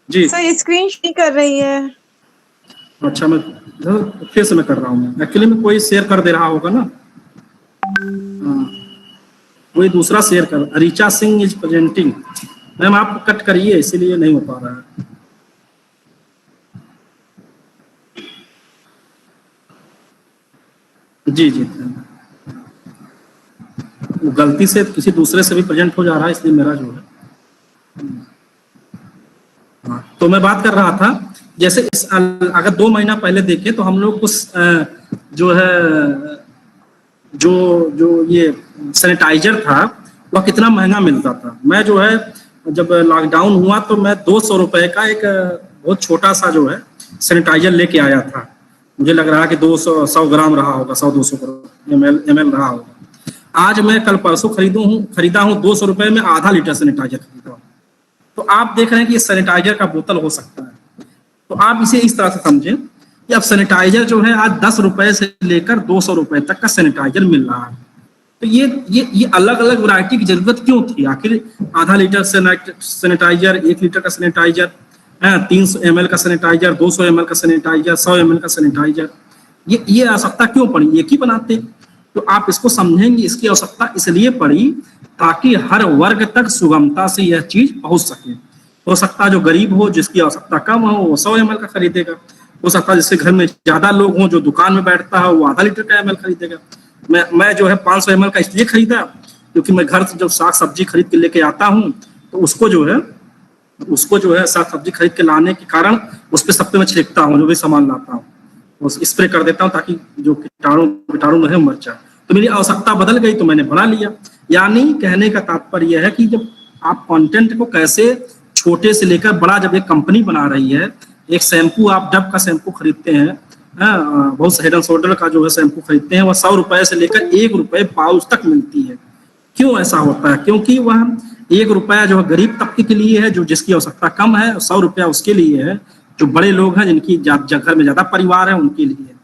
जी सर, स्क्रीन नहीं कर रही है। अच्छा, मैं फिर से मैं कर रहा हूँ, एक्चुअली में कोई शेयर कर दे रहा होगा ना, कोई दूसरा शेयर कर। Richa Singh is presenting. Ma'am आप कट करिए, इसीलिए नहीं हो पा रहा है। जी जी, गलती से किसी दूसरे से भी प्रेजेंट हो जा रहा है, इसलिए मेरा जो है। तो मैं बात कर रहा था, जैसे अगर 2 महीना पहले देखें तो हम लोग कुछ जो है जो ये सैनिटाइजर था वह कितना महंगा मिलता था। मैं जो है जब लॉकडाउन हुआ तो मैं 200 रुपए का एक बहुत छोटा सा जो है सैनिटाइजर लेके आया था। मुझे लग रहा है कि 100 ग्राम रहा होगा, 100-200 ml रहा होगा। आज मैं कल परसों खरीदा हूँ 200 रुपए में आधा लीटर सैनिटाइजर खरीदा हूँ। तो आप देख रहे हैं कि ये सैनिटाइजर का बोतल हो सकता है। तो आप इसे इस तरह से समझें कि अब सैनिटाइजर जो है आज 10 रुपए से लेकर 200 रुपए तक का सैनिटाइजर मिल रहा है। तो ये अलग अलग वैरायटी की जरूरत क्यों थी? आखिर आधा लीटर सैनिटाइजर, 1 लीटर का सैनिटाइजर, 300 ml का सैनिटाइजर, 200 ml का सैनिटाइजर, 100 ml का सैनिटाइजर, ये आवश्यकता क्यों पड़ी? एक ही बनाते। तो आप इसको समझेंगे, इसकी आवश्यकता इसलिए पड़ी ताकि हर वर्ग तक सुगमता से यह चीज पहुंच सके। हो सकता है जो गरीब हो, जिसकी आवश्यकता कम हो, वो 100 ml का खरीदेगा। हो सकता है जिसके घर में ज्यादा लोग हों, जो दुकान में बैठता है वो आधा लीटर का ml खरीदेगा। मैं जो है 500 ml का इसलिए खरीदा क्योंकि मैं घर से जब साग सब्जी खरीद के लेके आता हूँ तो उसको जो है साग सब्जी खरीद के लाने के कारण उस पर सब पे मैं छिड़कता हूँ, जो भी सामान लाता हूँ स्प्रे कर देता हूँ ताकि जो कीटाणु है मर जाए। तो मेरी आवश्यकता बदल गई तो मैंने बना लिया। यानी कहने का तात्पर्य यह है कि जब आप कंटेंट को कैसे छोटे से लेकर बड़ा, जब एक कंपनी बना रही है, एक शैम्पू आप डब का शैम्पू खरीदते हैं, बहुत हेड एंड शोल्डर का जो है शैम्पू खरीदते हैं, वह 100 रुपए से लेकर 1 रुपए पाउच तक मिलती है। क्यों ऐसा होता है? क्योंकि वह 1 रुपया जो है गरीब तबके के लिए है, जो जिसकी आवश्यकता कम है, 100 रुपया उसके लिए है जो बड़े लोग हैं, जिनकी घर में ज्यादा परिवार है, उनके लिए।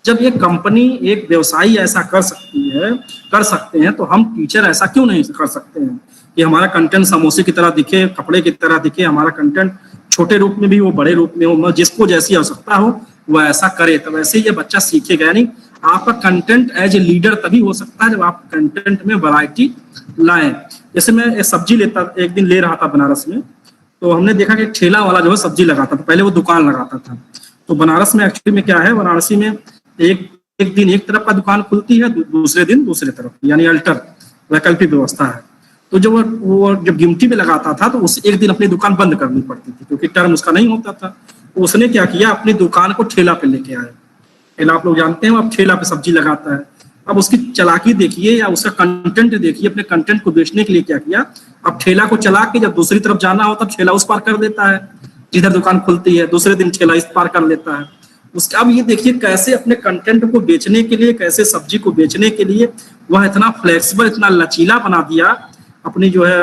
जब ये कंपनी, एक व्यवसायी ऐसा कर सकते हैं, तो हम टीचर ऐसा क्यों नहीं कर सकते हैं कि हमारा कंटेंट समोसे की तरह दिखे, कपड़े की तरह दिखे, हमारा कंटेंट छोटे रूप में भी हो, बड़े रूप में हो, जिसको जैसी आवश्यकता हो वह ऐसा करे। तब ऐसे ये बच्चा सीखेगा। यानी आपका कंटेंट एज ए लीडर तभी हो सकता है जब आप कंटेंट में वैरायटी लाएं। जैसे मैं एक दिन ले रहा था बनारस में, तो हमने देखा कि ठेला वाला जो है सब्जी लगाता था, पहले वो दुकान लगाता था। तो बनारस में एक्चुअली में क्या है, वाराणसी में एक दिन एक तरफ का दुकान खुलती है, दूसरे दिन दूसरे तरफ, यानी अल्टर वैकल्पिक व्यवस्था है। तो जब वो गिमटी में लगाता था तो उसे एक दिन अपनी दुकान बंद करनी पड़ती थी क्योंकि टर्म उसका नहीं होता था। तो उसने क्या किया, अपनी दुकान को ठेला पे लेके आया। ठेला आप लोग जानते हैं, अब ठेला पे सब्जी लगाता है। अब उसकी चालाकी देखिए या उसका कंटेंट देखिए, अपने कंटेंट को बेचने के लिए क्या किया, अब ठेला को चला के जब दूसरी तरफ जाना हो तब ठेला उस पार कर देता है, जिधर दुकान खुलती है, दूसरे दिन ठेला इस पार कर लेता है। उसका अब ये देखिए कैसे अपने कंटेंट को बेचने के लिए, कैसे सब्जी को बेचने के लिए वह इतना फ्लेक्सिबल, इतना लचीला बना दिया अपनी जो है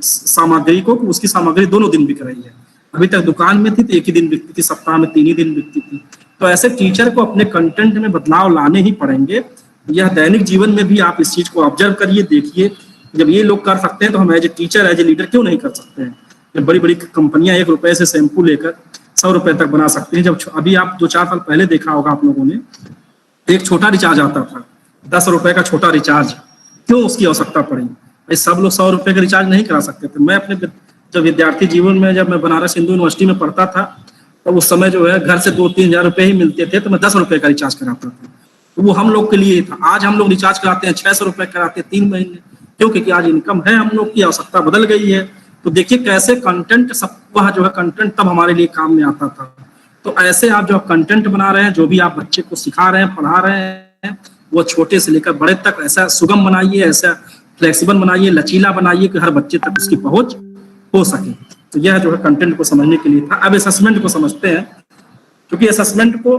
सामग्री को, उसकी सामग्री दोनों दिन बिक रही है। अभी तक दुकान में थी तो एक ही दिन बिकती थी, सप्ताह में 3 ही दिन बिकती थी। तो ऐसे टीचर को अपने कंटेंट में बदलाव लाने ही पड़ेंगे। यह दैनिक जीवन में भी आप इस चीज को ऑब्जर्व करिए, देखिए। जब ये लोग कर सकते हैं तो हम as a teacher, as a leader क्यों नहीं कर सकते हैं? जब बड़ी बड़ी कंपनियां 1 रुपए से शैम्पू लेकर 100 रुपए तक बना सकते हैं। जब अभी आप 2-4 साल पहले देखा होगा आप लोगों ने, एक छोटा रिचार्ज आता था, 10 रुपए का छोटा रिचार्ज, क्यों उसकी आवश्यकता पड़ी? भाई सब लोग 100 रुपए का रिचार्ज नहीं करा सकते थे। मैं अपने जब विद्यार्थी जीवन में, जब मैं बनारस हिंदू यूनिवर्सिटी में पढ़ता था, तो उस समय जो है घर से 2-3 हजार रुपए ही मिलते थे, तो मैं 10 रुपए का रिचार्ज कराता था। तो वो हम लोग के लिए था। आज हम लोग रिचार्ज कराते हैं 600 रुपए कराते हैं 3 महीने, क्योंकि आज इनकम है, हम लोग की आवश्यकता बदल गई है। तो देखिए कैसे कंटेंट, सब वह जो है कंटेंट तब हमारे लिए काम में आता था। तो ऐसे आप जो कंटेंट बना रहे हैं, जो भी आप बच्चे को सिखा रहे हैं, पढ़ा रहे हैं, वो छोटे से लेकर बड़े तक ऐसा सुगम बनाइए, ऐसा फ्लेक्सिबल बनाइए, लचीला बनाइए कि हर बच्चे तक उसकी पहुंच हो सके। तो यह जो है कंटेंट को समझने के लिए था। अब असेसमेंट को समझते हैं, क्योंकि असेसमेंट को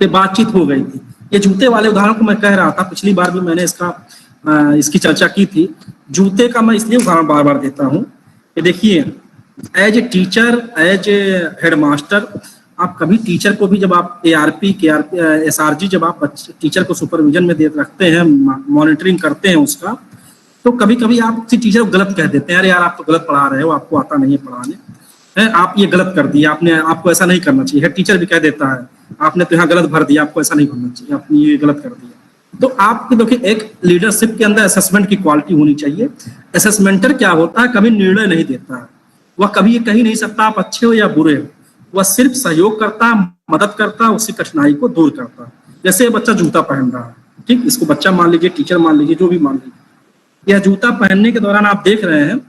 पे बातचीत हो गई थी। ये जूते वाले उदाहरण को मैं कह रहा था, पिछली बार भी मैंने इसकी चर्चा की थी। जूते का मैं इसलिए उदाहरण बार बार देता हूँ कि देखिए, as a teacher, as a headmaster, आप कभी टीचर को भी, जब आप ARP SRG, जब आप टीचर को सुपरविजन में दे रखते हैं, मॉनिटरिंग करते हैं उसका, तो कभी कभी आप किसी टीचर को गलत कह देते हैं, अरे यार आप तो गलत पढ़ा रहे हो, आपको आता नहीं है पढ़ाने, है आप ये गलत कर दिया, आपने, आपको ऐसा नहीं करना चाहिए। टीचर भी कह देता है, आपने तो यहाँ गलत भर दिया, आपको ऐसा नहीं भरना चाहिए, आपने ये गलत कर दिया। तो आपकी देखिए, एक लीडरशिप के अंदर असेसमेंट की क्वालिटी होनी चाहिए। असेसमेंटर क्या होता है, कभी निर्णय नहीं देता है, वह कभी ये कह नहीं सकता आप अच्छे हो या बुरे हो, वह सिर्फ सहयोग करता, मदद करता, उसकी कठिनाई को दूर करता। जैसे बच्चा जूता पहन रहा है, ठीक, इसको बच्चा मान लीजिए, टीचर मान लीजिए, जो भी मान लीजिए, यह जूता पहनने के दौरान आप देख रहे हैं,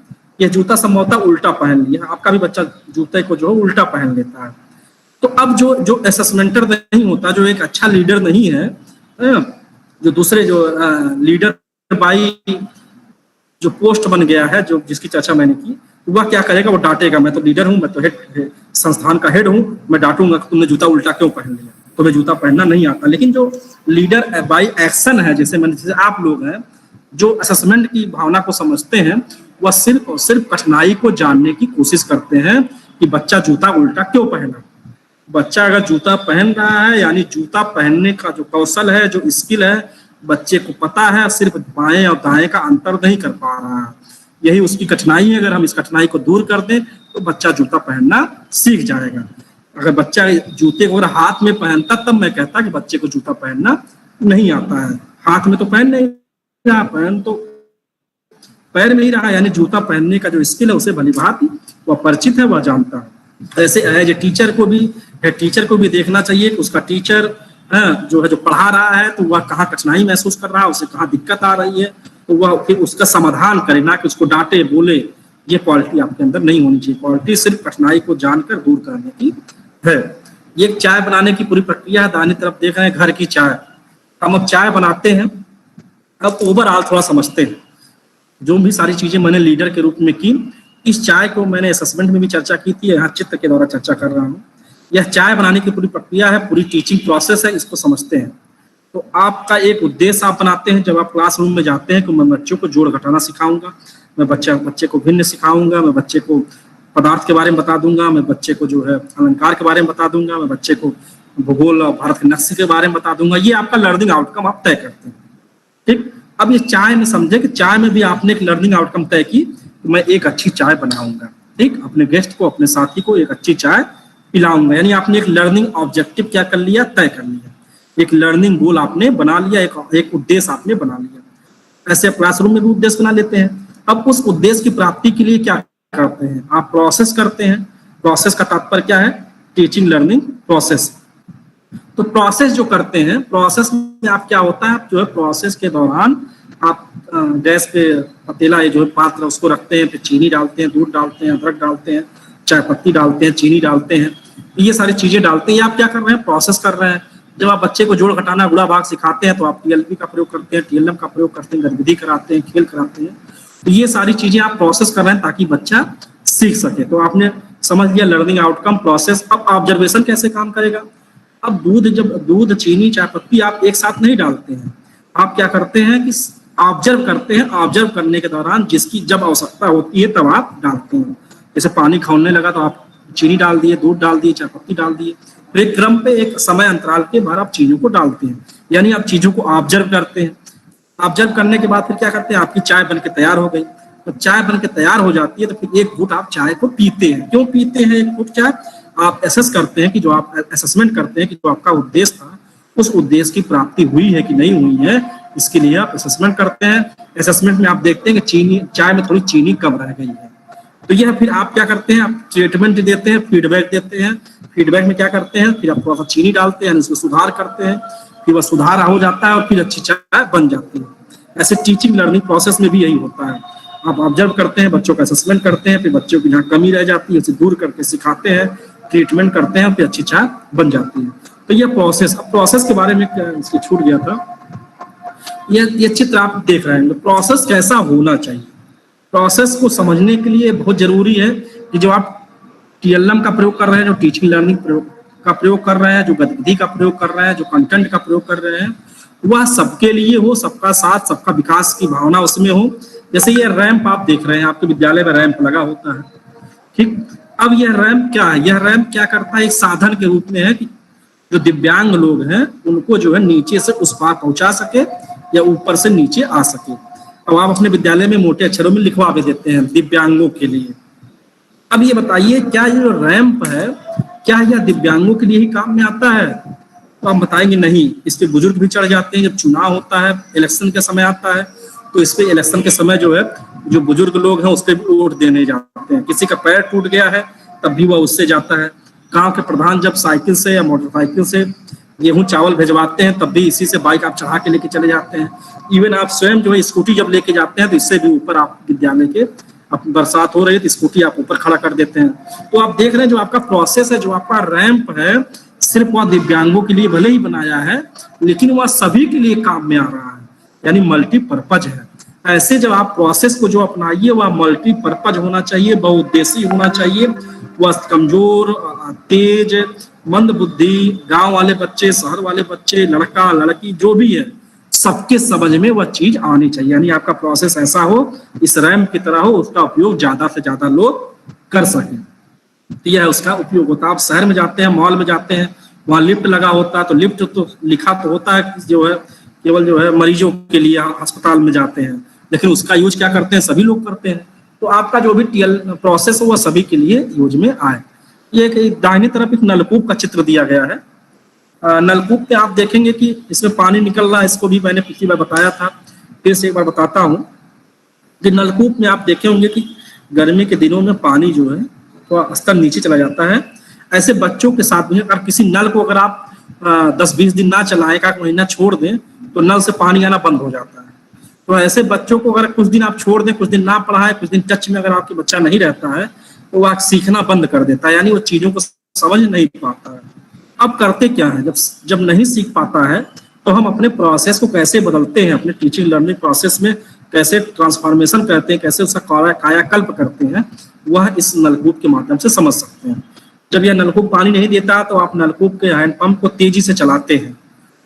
यह जूता संभवतः उल्टा पहन लिया, आपका भी बच्चा जूते को जो है उल्टा पहन लेता है। तो अब जो असेसमेंटर नहीं होता, जो एक अच्छा लीडर नहीं है, जो दूसरे जो लीडर बाई जो पोस्ट बन गया है, जो जिसकी चर्चा मैंने की, वह क्या करेगा, वो डांटेगा, मैं तो लीडर हूँ, मैं तो हेड, संस्थान का हेड हूँ, मैं डांटूंगा कि तुमने जूता उल्टा क्यों पहन लिया, तुम्हें जूता पहनना नहीं आता। लेकिन जो लीडर बाई एक्शन है, जैसे आप लोग हैं, जो असेसमेंट की भावना को समझते हैं, वह सिर्फ और सिर्फ कठिनाई को जानने की कोशिश करते हैं कि बच्चा जूता उल्टा क्यों पहना। बच्चा अगर जूता पहन रहा है, यानी जूता पहनने का जो कौशल है, जो स्किल है, बच्चे को पता है, सिर्फ बाएं और दाएं का अंतर नहीं कर पा रहा है, यही उसकी कठिनाई है। अगर हम इस कठिनाई को दूर कर दें तो बच्चा जूता पहनना सीख जाएगा। अगर बच्चा जूते को हाथ में पहनता, तब मैं कहता कि बच्चे को जूता पहनना नहीं आता है। हाथ में तो पहन नहीं रहा, पहन तो पैर में ही रहा, यानी जूता पहनने का जो स्किल है उसे भली भांति वह परिचित है, वह जानता है। ऐसे एज ए टीचर को भी देखना चाहिए कि उसका टीचर जो है, जो पढ़ा रहा है, तो वह कहाँ कठिनाई महसूस कर रहा है, उसे कहाँ दिक्कत आ रही है, तो वह फिर उसका समाधान करे, ना कि उसको डांटे बोले। ये क्वालिटी आपके अंदर नहीं होनी चाहिए। क्वालिटी सिर्फ कठिनाई को जानकर दूर करने की है। ये चाय बनाने की पूरी प्रक्रिया है। दाहिनी तरफ देख रहे हैं घर की चाय। हम अब चाय बनाते हैं, अब ओवरऑल थोड़ा समझते हैं जो भी सारी चीजें मैंने लीडर के रूप में की। इस चाय को मैंने असेसमेंट में भी चर्चा की थी, यहाँ चित्र के द्वारा चर्चा कर रहा हूँ। यह चाय बनाने की पूरी प्रक्रिया है, पूरी टीचिंग प्रोसेस है, इसको समझते हैं। तो आपका एक उद्देश्य आप बनाते हैं जब आप क्लासरूम में जाते हैं कि मैं बच्चों को जोड़ घटाना सिखाऊंगा, मैं बच्चे को भिन्न सिखाऊंगा, मैं बच्चे को पदार्थ के बारे में बता दूंगा, मैं बच्चे को जो है अलंकार के बारे में बता दूंगा, मैं बच्चे को भूगोल और भारत के नक्शे के बारे में बता दूंगा। ये आपका लर्निंग आउटकम आप तय करते हैं, ठीक। अब ये चाय में समझे कि चाय में भी आपने एक लर्निंग आउटकम तय की, तो मैं एक अच्छी चाय बनाऊंगा, ठीक, अपने गेस्ट को, अपने साथी को एक अच्छी चाय पिलाऊंगा। यानी आपने एक लर्निंग ऑब्जेक्टिव क्या कर लिया, तय कर लिया, एक लर्निंग गोल आपने बना लिया, एक उद्देश्य आपने बना लिया। ऐसे क्लासरूम में भी उद्देश्य बना लेते हैं। अब उस उद्देश्य की प्राप्ति के लिए क्या करते हैं, आप प्रोसेस करते हैं। प्रोसेस का तात्पर्य क्या है, टीचिंग लर्निंग प्रोसेस। तो प्रोसेस जो करते हैं, प्रोसेस में आप क्या होता है, आप जो है प्रोसेस के दौरान आप गैस पे पतीला, ये जो है पात्र, उसको रखते हैं, फिर चीनी डालते हैं, दूध डालते हैं, अदरक डालते हैं, चाय पत्ती डालते हैं, चीनी डालते हैं, ये सारी चीजें डालते हैं। आप क्या कर रहे हैं, प्रोसेस कर रहे हैं। जब आप बच्चे को जोड़ घटाना, गुणा भाग सिखाते हैं, तो आप TLP का प्रयोग करते हैं, TLM का प्रयोग करते हैं, गतिविधि कराते हैं, खेल कराते हैं। तो ये सारी चीजें आप प्रोसेस कर रहे हैं ताकि बच्चा सीख सके। तो आपने समझ लिया लर्निंग आउटकम, प्रोसेस। अब ऑब्जर्वेशन कैसे काम करेगा। अब दूध, चीनी, चाय पत्ती आप एक साथ नहीं डालते हैं। आप क्या करते हैं कि ऑब्जर्व करते हैं, ऑब्जर्व करने के दौरान जिसकी जब आवश्यकता होती है तब आप डालते हैं। जैसे पानी खौलने लगा तो आप चीनी डाल दिए, दूध डाल दिए, चाय पत्ती डाल दिए, तो एक क्रम पे एक समय अंतराल के बाद आप चीजों को डालते हैं, यानी आप चीजों को ऑब्जर्व करते हैं। ऑब्जर्व करने के बाद फिर क्या करते हैं, आपकी चाय बन के तैयार हो गई। तो चाय बन के तैयार हो जाती है तो फिर एक घूंट आप चाय को पीते हैं। क्यों पीते हैं एक घूंट चाय? आप एसेस करते हैं कि जो आप असेसमेंट करते हैं कि जो आपका उद्देश्य था उस उद्देश्य की प्राप्ति हुई है कि नहीं हुई है, इसके लिए आप असेसमेंट करते हैं। असेसमेंट में आप देखते हैं कि चीनी, चाय में थोड़ी चीनी कम रह गई है, तो यह फिर आप क्या करते हैं, आप ट्रीटमेंट देते हैं, फीडबैक देते हैं। फीडबैक में क्या करते हैं, फिर आप थोड़ा सा चीनी डालते हैं, उसको सुधार करते हैं, फिर वह सुधार हो जाता है और फिर अच्छी चाय बन जाती है। ऐसे टीचिंग लर्निंग प्रोसेस में भी यही होता है। आप ऑब्जर्व करते हैं, बच्चों का असेसमेंट करते हैं, फिर बच्चों की जहाँ कमी रह जाती है उसे दूर करके सिखाते हैं, ट्रीटमेंट करते हैं, फिर अच्छी चाय बन जाती है। तो ये प्रोसेस, अब प्रोसेस के बारे में इसके छूट गया था। ये चित्र आप देख रहे हैं, प्रोसेस कैसा होना चाहिए। प्रोसेस को समझने के लिए बहुत जरूरी है कि जो आप टीएलएम का प्रयोग कर रहे हैं, जो टीचिंग लर्निंग का प्रयोग कर रहे हैं, जो गतिविधि का प्रयोग कर रहे हैं, जो कंटेंट का प्रयोग कर रहे हैं, वह सबके लिए हो, सबका साथ, सबका विकास की भावना उसमें हो। जैसे ये रैंप आप देख रहे हैं, आपके विद्यालय में रैंप लगा होता है, ठीक। अब यह रैंप क्या है, यह रैंप क्या करता है, एक साधन के रूप में है कि जो दिव्यांग लोग हैं उनको जो है नीचे से उस पार पहुंचा सके या ऊपर से नीचे आ सके। अब आप अपने विद्यालय में मोटे अक्षरों में लिखवा भी देते हैं दिव्यांगों के लिए। अब ये बताइए, क्या ये जो रैंप है क्या यह दिव्यांगों के लिए ही काम में आता है? तो हम बताएंगे नहीं, इस पे बुजुर्ग भी चढ़ जाते हैं। जब चुनाव होता है, इलेक्शन का समय आता है, तो इस पे इलेक्शन के समय जो है जो बुजुर्ग लोग हैं उस पर भी वोट देने जाते हैं। किसी का पैर टूट गया है तब भी वह उससे जाता है। गांव के प्रधान जब साइकिल से या मोटरसाइकिल से गेहूं चावल भिजवाते हैं तब भी इसी से बाइक आप चढ़ा के लेके चले जाते हैं। इवन आप स्वयं जो है स्कूटी जब लेके जाते हैं तो इससे भी ऊपर आप विद्यालय के, अब बरसात हो रही है तो स्कूटी आप ऊपर खड़ा कर देते हैं। तो आप देख रहे हैं जो आपका प्रोसेस है, जो आपका रैंप है, सिर्फ वह दिव्यांगों के लिए भले ही बनाया है लेकिन वह सभी के लिए काम में आ रहा है, यानी मल्टीपर्पज है। ऐसे जब आप प्रोसेस को जो अपनाइए वह मल्टीपर्पज होना चाहिए, बहुउद्देशीय होना चाहिए। वह कमजोर, तेज, मंद बुद्धि, गांव वाले बच्चे, शहर वाले बच्चे, लड़का लड़की जो भी है, सबके समझ में वह चीज आनी चाहिए। यानी आपका प्रोसेस ऐसा हो, इस रैंप की तरह हो, उसका उपयोग ज्यादा से ज्यादा लोग कर सकें। तो यह उसका उपयोग होता है। आप शहर में जाते हैं, मॉल में जाते हैं, वहाँ लिफ्ट लगा होता है, तो लिफ्ट तो लिखा तो होता है जो है केवल जो है मरीजों के लिए अस्पताल में जाते हैं, लेकिन उसका यूज क्या करते हैं, सभी लोग करते हैं। तो आपका जो भी टीएल प्रोसेस है वह सभी के लिए यूज में आए। ये दाहिनी तरफ एक नलकूप का चित्र दिया गया है। नलकूप पे आप देखेंगे कि इसमें पानी निकल रहा है, इसको भी मैंने पिछली बार बताया था, फिर से एक बार बताता हूँ कि नलकूप में आप देखे होंगे कि गर्मी के दिनों में पानी जो है तो स्तर नीचे चला जाता है। ऐसे बच्चों के साथ में अगर किसी नल को अगर आप 10-20 दिन ना चलाएं, एक महीना छोड़ दें, तो नल से पानी आना बंद हो जाता है। तो ऐसे बच्चों को अगर कुछ दिन आप छोड़ दें, कुछ दिन ना पढ़ाएं, कुछ दिन टच में अगर आपके बच्चा नहीं रहता है तो वह सीखना बंद कर देता है, यानी वो चीजों को समझ नहीं पाता है। अब करते क्या है, जब नहीं सीख पाता है तो हम अपने प्रोसेस को कैसे बदलते हैं, अपने टीचिंग लर्निंग प्रोसेस में कैसे ट्रांसफॉर्मेशन करते हैं, कैसे उसका कायाकल्प करते हैं, वह इस नलकूप के माध्यम से समझ सकते हैं। जब यह नलकूप पानी नहीं देता तो आप नलकूप के हैंडपंप को तेजी से चलाते हैं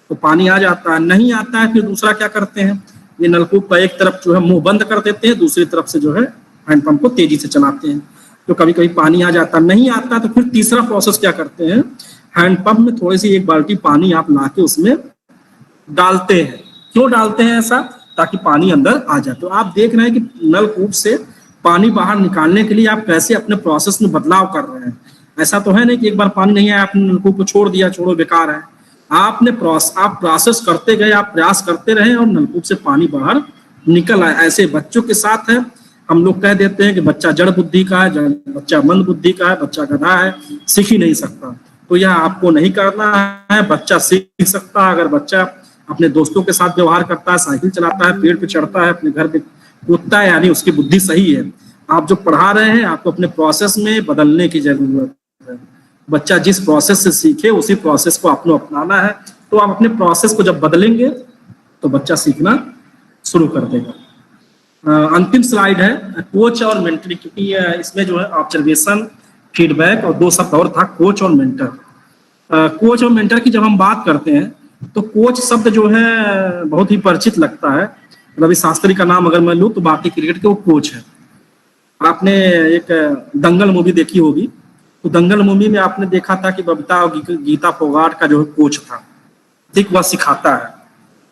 तो पानी आ जाता है, नहीं आता है फिर दूसरा क्या करते हैं, ये नलकूप का एक तरफ जो है मुंह बंद कर देते हैं, दूसरी तरफ से जो है हैंडपंप को तेजी से चलाते हैं, तो कभी कभी पानी आ जाता, नहीं आता तो फिर तीसरा प्रोसेस क्या करते हैं, हैंडपंप में थोड़ी सी एक बाल्टी पानी आप लाके उसमें डालते हैं। क्यों डालते हैं ऐसा, ताकि पानी अंदर आ जाए। तो आप देख रहे हैं कि नलकूप से पानी बाहर निकालने के लिए आप कैसे अपने प्रोसेस में बदलाव कर रहे हैं। ऐसा तो है नहीं कि एक बार पानी नहीं आया आपने नलकूप को छोड़ दिया, छोड़ो बेकार है। आपने आप प्रोसेस करते गए, आप प्रयास करते रहे और नलकूप से पानी बाहर निकल आए। ऐसे बच्चों के साथ है, हम लोग कह देते हैं कि बच्चा जड़ बुद्धि का है, बच्चा मंद बुद्धि का है, बच्चा गधा है, सीख ही नहीं सकता। तो यह आपको नहीं करना है, बच्चा सीख सकता है। अगर बच्चा अपने दोस्तों के साथ व्यवहार करता है, साइकिल चलाता है, पेड़ पे चढ़ता है, अपने घर पे कूदता है, यानी उसकी बुद्धि सही है। आप जो पढ़ा रहे हैं आपको अपने प्रोसेस में बदलने की जरूरत है। बच्चा जिस प्रोसेस से सीखे उसी प्रोसेस को आपको अपनाना है। तो आप अपने प्रोसेस को जब बदलेंगे तो बच्चा सीखना शुरू कर देगा। अंतिम स्लाइड है कोच और मेंटर, क्योंकि इसमें जो है ऑब्जर्वेशन, फीडबैक और दो शब्द और था, कोच और मेंटर। कोच और मेंटर की जब हम बात करते हैं तो कोच शब्द जो है बहुत ही परिचित लगता है, रवि शास्त्री का नाम अगर मैं लूँ तो भारतीय क्रिकेट के वो कोच है। आपने एक दंगल मूवी देखी होगी, तो दंगल मूवी में आपने देखा था कि बबीता और गीता फोगाट का जो कोच था, ठीक, वह सिखाता है।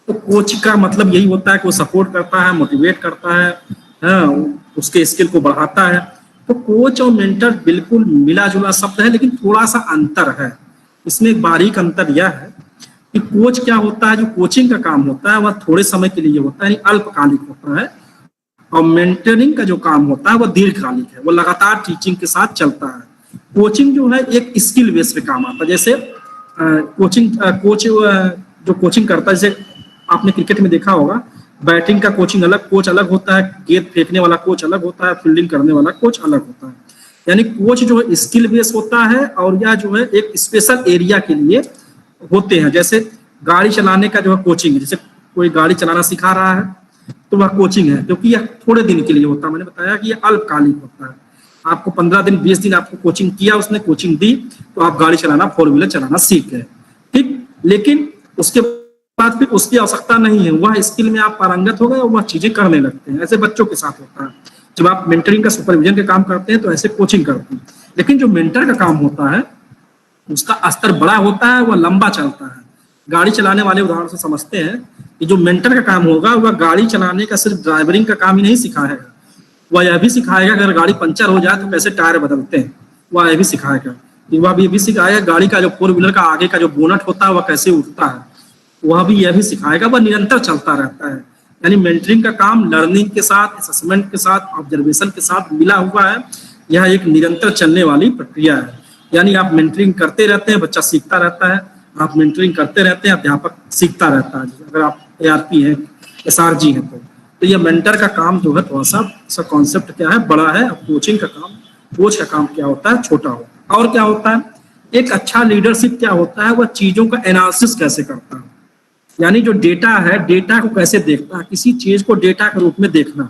तो कोच का मतलब यही होता है कि वो सपोर्ट करता है, मोटिवेट करता है, हाँ, उसके स्किल को बढ़ाता है। तो कोच और मेंटर बिल्कुल मिला जुला शब्द है, लेकिन थोड़ा सा अंतर है। इसमें एक बारीक अंतर यह है कि कोच क्या होता है, जो कोचिंग का काम होता है वह थोड़े समय के लिए होता है, यानी अल्पकालिक होता है, और मेंटरिंग का जो काम होता है वह दीर्घकालिक है, वो लगातार टीचिंग के साथ चलता है। कोचिंग जो है एक स्किल बेस पे काम आता है। जैसे कोच जो कोचिंग करता है, जैसे आपने क्रिकेट में देखा होगा, बैटिंग का कोचिंग अलग, कोच अलग होता है, गेंद फेंकने वाला कोच अलग होता है, फील्डिंग करने वाला कोच अलग होता है। यानी कोच जो है स्किल बेस होता है, और यह जो है एक स्पेशल एरिया के लिए होते हैं। जैसे गाड़ी चलाने का जो है कोचिंग, जैसे कोई गाड़ी चलाना सिखा रहा है तो वह कोचिंग है, क्योंकि यह थोड़े दिन के लिए होता है। मैंने बताया कि यह अल्पकालिक होता है। आपको 15 दिन 20 दिन आपको कोचिंग किया, उसने कोचिंग दी, तो आप गाड़ी चलाना, 4 व्हीलर चलाना सीख गए, ठीक। लेकिन उसके बाद फिर उसकी आवश्यकता नहीं है, वह स्किल में आप पारंगत हो गए और वह चीजें करने लगते हैं। ऐसे बच्चों के साथ होता है। जब आप मेंटरिंग का सुपरविजन का काम करते हैं तो ऐसे कोचिंग करते हैं। लेकिन जो मेंटर का काम होता है उसका स्तर बड़ा होता है, वह लंबा चलता है। गाड़ी चलाने वाले उदाहरण से समझते हैं कि जो मेंटर का काम होगा वह गाड़ी चलाने का सिर्फ ड्राइवरिंग का काम ही नहीं सिखाएगा, वह यह भी सिखाएगा अगर गाड़ी पंचर हो जाए तो कैसे टायर बदलते हैं, वह यह भी सिखाएगा। वह भी ये भी सिखाएगा गाड़ी का जो 4 व्हीलर का आगे का जो बोनट होता है वह कैसे उठता है, वह भी यह भी सिखाएगा। वह निरंतर चलता रहता है। यानी मेंटरिंग का काम लर्निंग के साथ, असेसमेंट के साथ, ऑब्जर्वेशन के साथ मिला हुआ है। यह एक निरंतर चलने वाली प्रक्रिया है। यानी आप मेंटरिंग करते रहते हैं, बच्चा सीखता रहता है, आप मेंटरिंग करते रहते हैं, अध्यापक सीखता रहता है। अगर आप ARP हैं, SRG हैं, तो यह मेंटर का काम जो है थोड़ा सा कॉन्सेप्ट क्या है, बड़ा है। कोचिंग का काम, कोच का काम क्या होता है, छोटा होता है। और क्या होता है, एक अच्छा लीडरशिप क्या होता है, वह चीजों का एनालिसिस कैसे करता है, यानी जो डेटा है, डेटा को कैसे देखता है, किसी चीज को डेटा के रूप में देखना।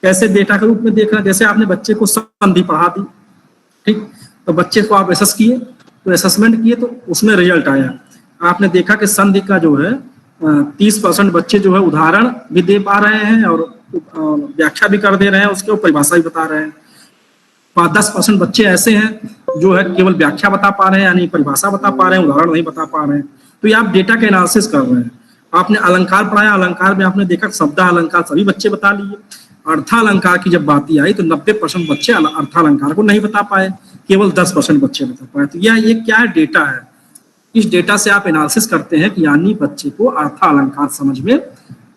कैसे डेटा के रूप में देखना, जैसे आपने बच्चे को संधि पढ़ा दी, ठीक, तो बच्चे को आप एसेस किए, तो असेसमेंट किए, तो उसमें रिजल्ट आया। आपने देखा कि संधि का जो है 30% बच्चे जो है उदाहरण भी दे पा रहे हैं और व्याख्या भी कर दे रहे हैं, उसके ऊपर परिभाषा भी बता रहे हैं। 5-10% बच्चे ऐसे हैं जो है केवल व्याख्या बता पा रहे हैं, यानी परिभाषा बता पा रहे हैं, उदाहरण नहीं बता पा रहे हैं। तो ये आप डेटा का एनालिसिस कर रहे हैं। आपने अलंकार पढ़ाया, अलंकार में आपने देखा शब्द अलंकार सभी बच्चे बता लिए। अर्थालंकार की जब बात आई तो 90% बच्चे अर्थालंकार को नहीं बता पाए, केवल 10% बच्चे बता पाए। तो यह क्या है, डेटा है। इस डेटा से आप एनालिसिस करते हैं कि यानी बच्चे को अर्थालंकार समझ में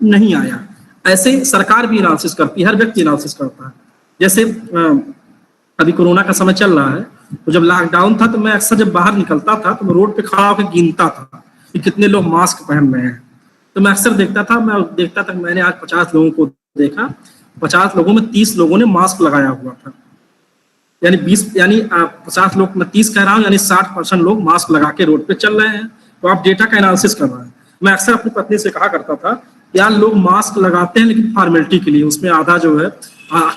नहीं आया। ऐसे सरकार भी एनालिसिस करती है, हर व्यक्ति एनालिसिस करता है। जैसे अभी कोरोना का समय चल रहा है, तो जब लॉकडाउन था तो मैं अक्सर जब बाहर निकलता था तो मैं रोड पे खड़ा होकर गिनता था कि कितने लोग मास्क पहन रहे हैं। तो मैं अक्सर देखता था मैंने आज 50 लोगों को देखा, 50 लोगों में 30 लोगों ने मास्क लगाया हुआ था। यानी 50 लोग, मैं 30 कह रहा हूँ, यानी 60% लोग मास्क लगा के रोड पे चल रहे हैं। तो आप डेटा का एनालिसिस कर रहे हैं। मैं अक्सर अपनी पत्नी से कहा करता था, यार लोग मास्क लगाते हैं लेकिन फॉर्मेलिटी के लिए, उसमें आधा जो है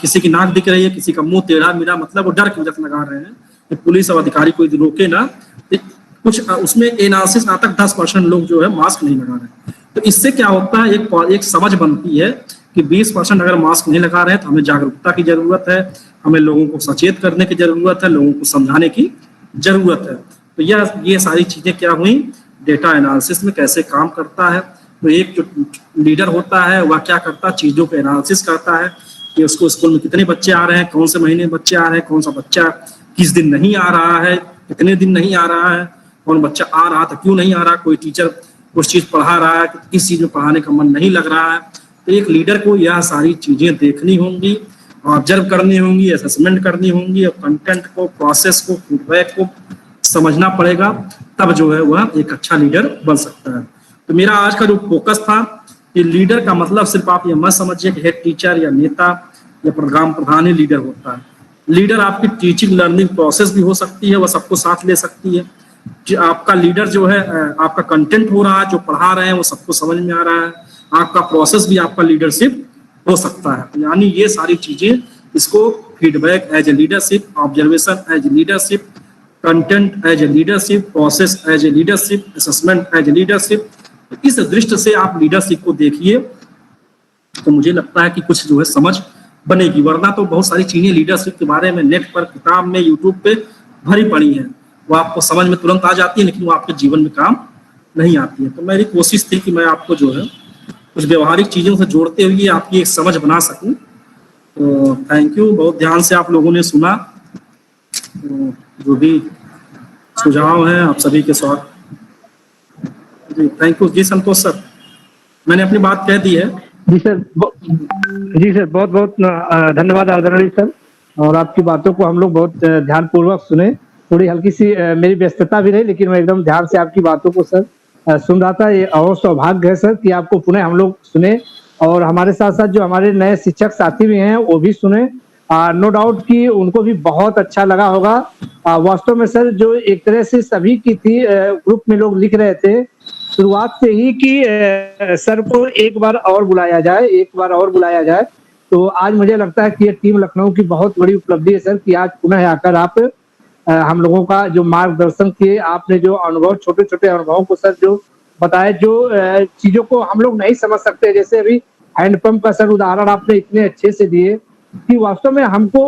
किसी की नाक दिख रही है, किसी का मुंह टेढ़ा मेढ़ा, मतलब वो डर की वजह से लगा रहे हैं कि पुलिस और अधिकारी कोई रोके ना। कुछ उसमें एनालिसिस आता है 10% लोग जो है मास्क नहीं लगा रहे हैं। तो इससे क्या होता है, एक समझ बनती है कि 20% अगर मास्क नहीं लगा रहे हैं तो हमें जागरूकता की जरूरत है, हमें लोगों को सचेत करने की जरूरत है, लोगों को समझाने की जरूरत है। तो ये सारी चीजें क्या हुई, डेटा एनालिसिस में कैसे काम करता है। तो एक जो लीडर होता है वह क्या करता है, चीजों को एनालिसिस करता है कि उसको स्कूल में कितने बच्चे आ रहे हैं, कौन से महीने बच्चे आ रहे हैं, कौन सा बच्चा किस दिन नहीं आ रहा है, कितने दिन नहीं आ रहा है, कौन बच्चा आ रहा था क्यों नहीं आ रहा, कोई टीचर कुछ चीज पढ़ा रहा है, किस चीज में पढ़ाने का मन नहीं लग रहा है। तो एक लीडर को यह सारी चीजें देखनी होंगी, ऑब्जर्व करनी होंगी, असेसमेंट करनी होंगी, और कंटेंट को, प्रोसेस को, फीडबैक को समझना पड़ेगा, तब जो है वह एक अच्छा लीडर बन सकता है। तो मेरा आज का जो फोकस था कि लीडर का मतलब सिर्फ आप ये मत समझिए कि हेड टीचर या नेता या प्रोग्राम प्रधान ही लीडर होता है। लीडर आपकी टीचिंग लर्निंग प्रोसेस भी हो सकती है, वह सबको साथ ले सकती है। जो आपका लीडर जो है, आपका कंटेंट हो रहा है, जो पढ़ा रहे हैं वो सबको समझ में आ रहा है, आपका प्रोसेस भी आपका लीडरशिप हो सकता है। यानी ये सारी चीजें, इसको feedback as a leadership, observation as a leadership, content as a leadership, process as a leadership, assessment as a leadership. इस दृष्टि से आप लीडरशिप को देखिए। तो मुझे लगता है कि कुछ जो है समझ बनेगी, वरना तो बहुत सारी चीजें लीडरशिप के बारे में नेट पर, किताब में, यूट्यूब पे भरी पड़ी है, वो आपको समझ में तुरंत आ जाती है, लेकिन वो आपके जीवन में काम नहीं आती है। तो मेरी कोशिश थी कि मैं आपको जो है कुछ व्यवहारिक चीजों से जोड़ते हुए आपकी एक समझ बना सकूं। तो थैंक यू, बहुत ध्यान से आप लोगों ने सुना। तो जो भी सुझाव हैं आप सभी के साथ जी, थैंक यू जी। संतोष सर, मैंने अपनी बात कह दी है। जी सर, जी सर, बहुत बहुत धन्यवाद आदरणीय सर। और आपकी बातों को हम लोग बहुत ध्यानपूर्वक सुने। थोड़ी हल्की सी मेरी व्यस्तता भी रही, लेकिन मैं एकदम ध्यान से आपकी बातों को सर सुन रहा था। ये और सौभाग्य है सर कि आपको पुनः हम लोग सुने, और हमारे साथ साथ जो हमारे नए शिक्षक साथी भी हैं वो भी सुने। नो डाउट कि उनको भी बहुत अच्छा लगा होगा। वास्तव में सर जो एक तरह से सभी की थी, ग्रुप में लोग लिख रहे थे शुरुआत से ही कि सर को एक बार और बुलाया जाए, एक बार और बुलाया जाए। तो आज मुझे लगता है कि ये टीम लखनऊ की बहुत बड़ी उपलब्धि है सर कि आज पुनः आकर आप हम लोगों का जो मार्गदर्शन किए, आपने जो अनुभव, छोटे छोटे अनुभवों को सर जो बताया, जो चीजों को हम लोग नहीं समझ सकते, जैसे अभी हैंडपंप का सर उदाहरण आपने इतने अच्छे से दिए कि वास्तव में हमको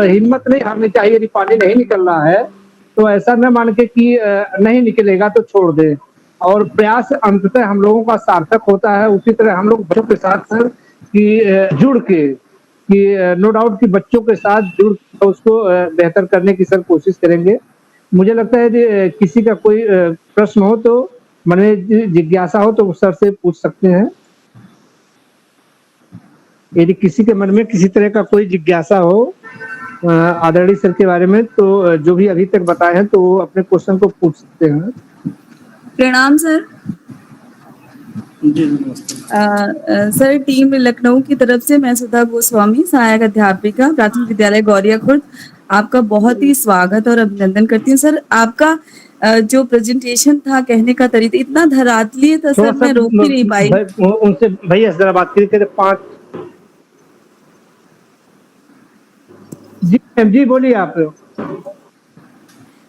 हिम्मत नहीं हारनी चाहिए। यदि पानी नहीं निकल रहा है तो ऐसा न मान के कि नहीं निकलेगा तो छोड़ दे, और प्रयास अंततः हम लोगों का सार्थक होता है। उसी तरह हम लोग बच्चों के साथ सर कि जुड़ के कि नो डाउट कि बच्चों के साथ जुड़ उसको बेहतर करने की सर कोशिश करेंगे। मुझे लगता है कि किसी का कोई प्रश्न हो तो मन में जिज्ञासा हो तो सर से पूछ सकते हैं। यदि किसी के मन में किसी तरह का कोई जिज्ञासा हो आदरणीय सर के बारे में, तो जो भी अभी तक बताए हैं तो वो अपने क्वेश्चन को पूछ सकते हैं। प्रणाम सर। जी नमस्ते। सर टीम लखनऊ की तरफ से मैं सुधा गोस्वामी, सहायक अध्यापिका, प्राथमिक विद्यालय गौरिया खुर्द, आपका बहुत ही स्वागत और अभिनंदन करती हूँ। सर आपका जो प्रेजेंटेशन था, कहने का तरीका इतना धरातलीय था सर, मैं रोक ही नहीं पाई। उनसे भैया जरा बात करिए। 5 जी बोलिए आप।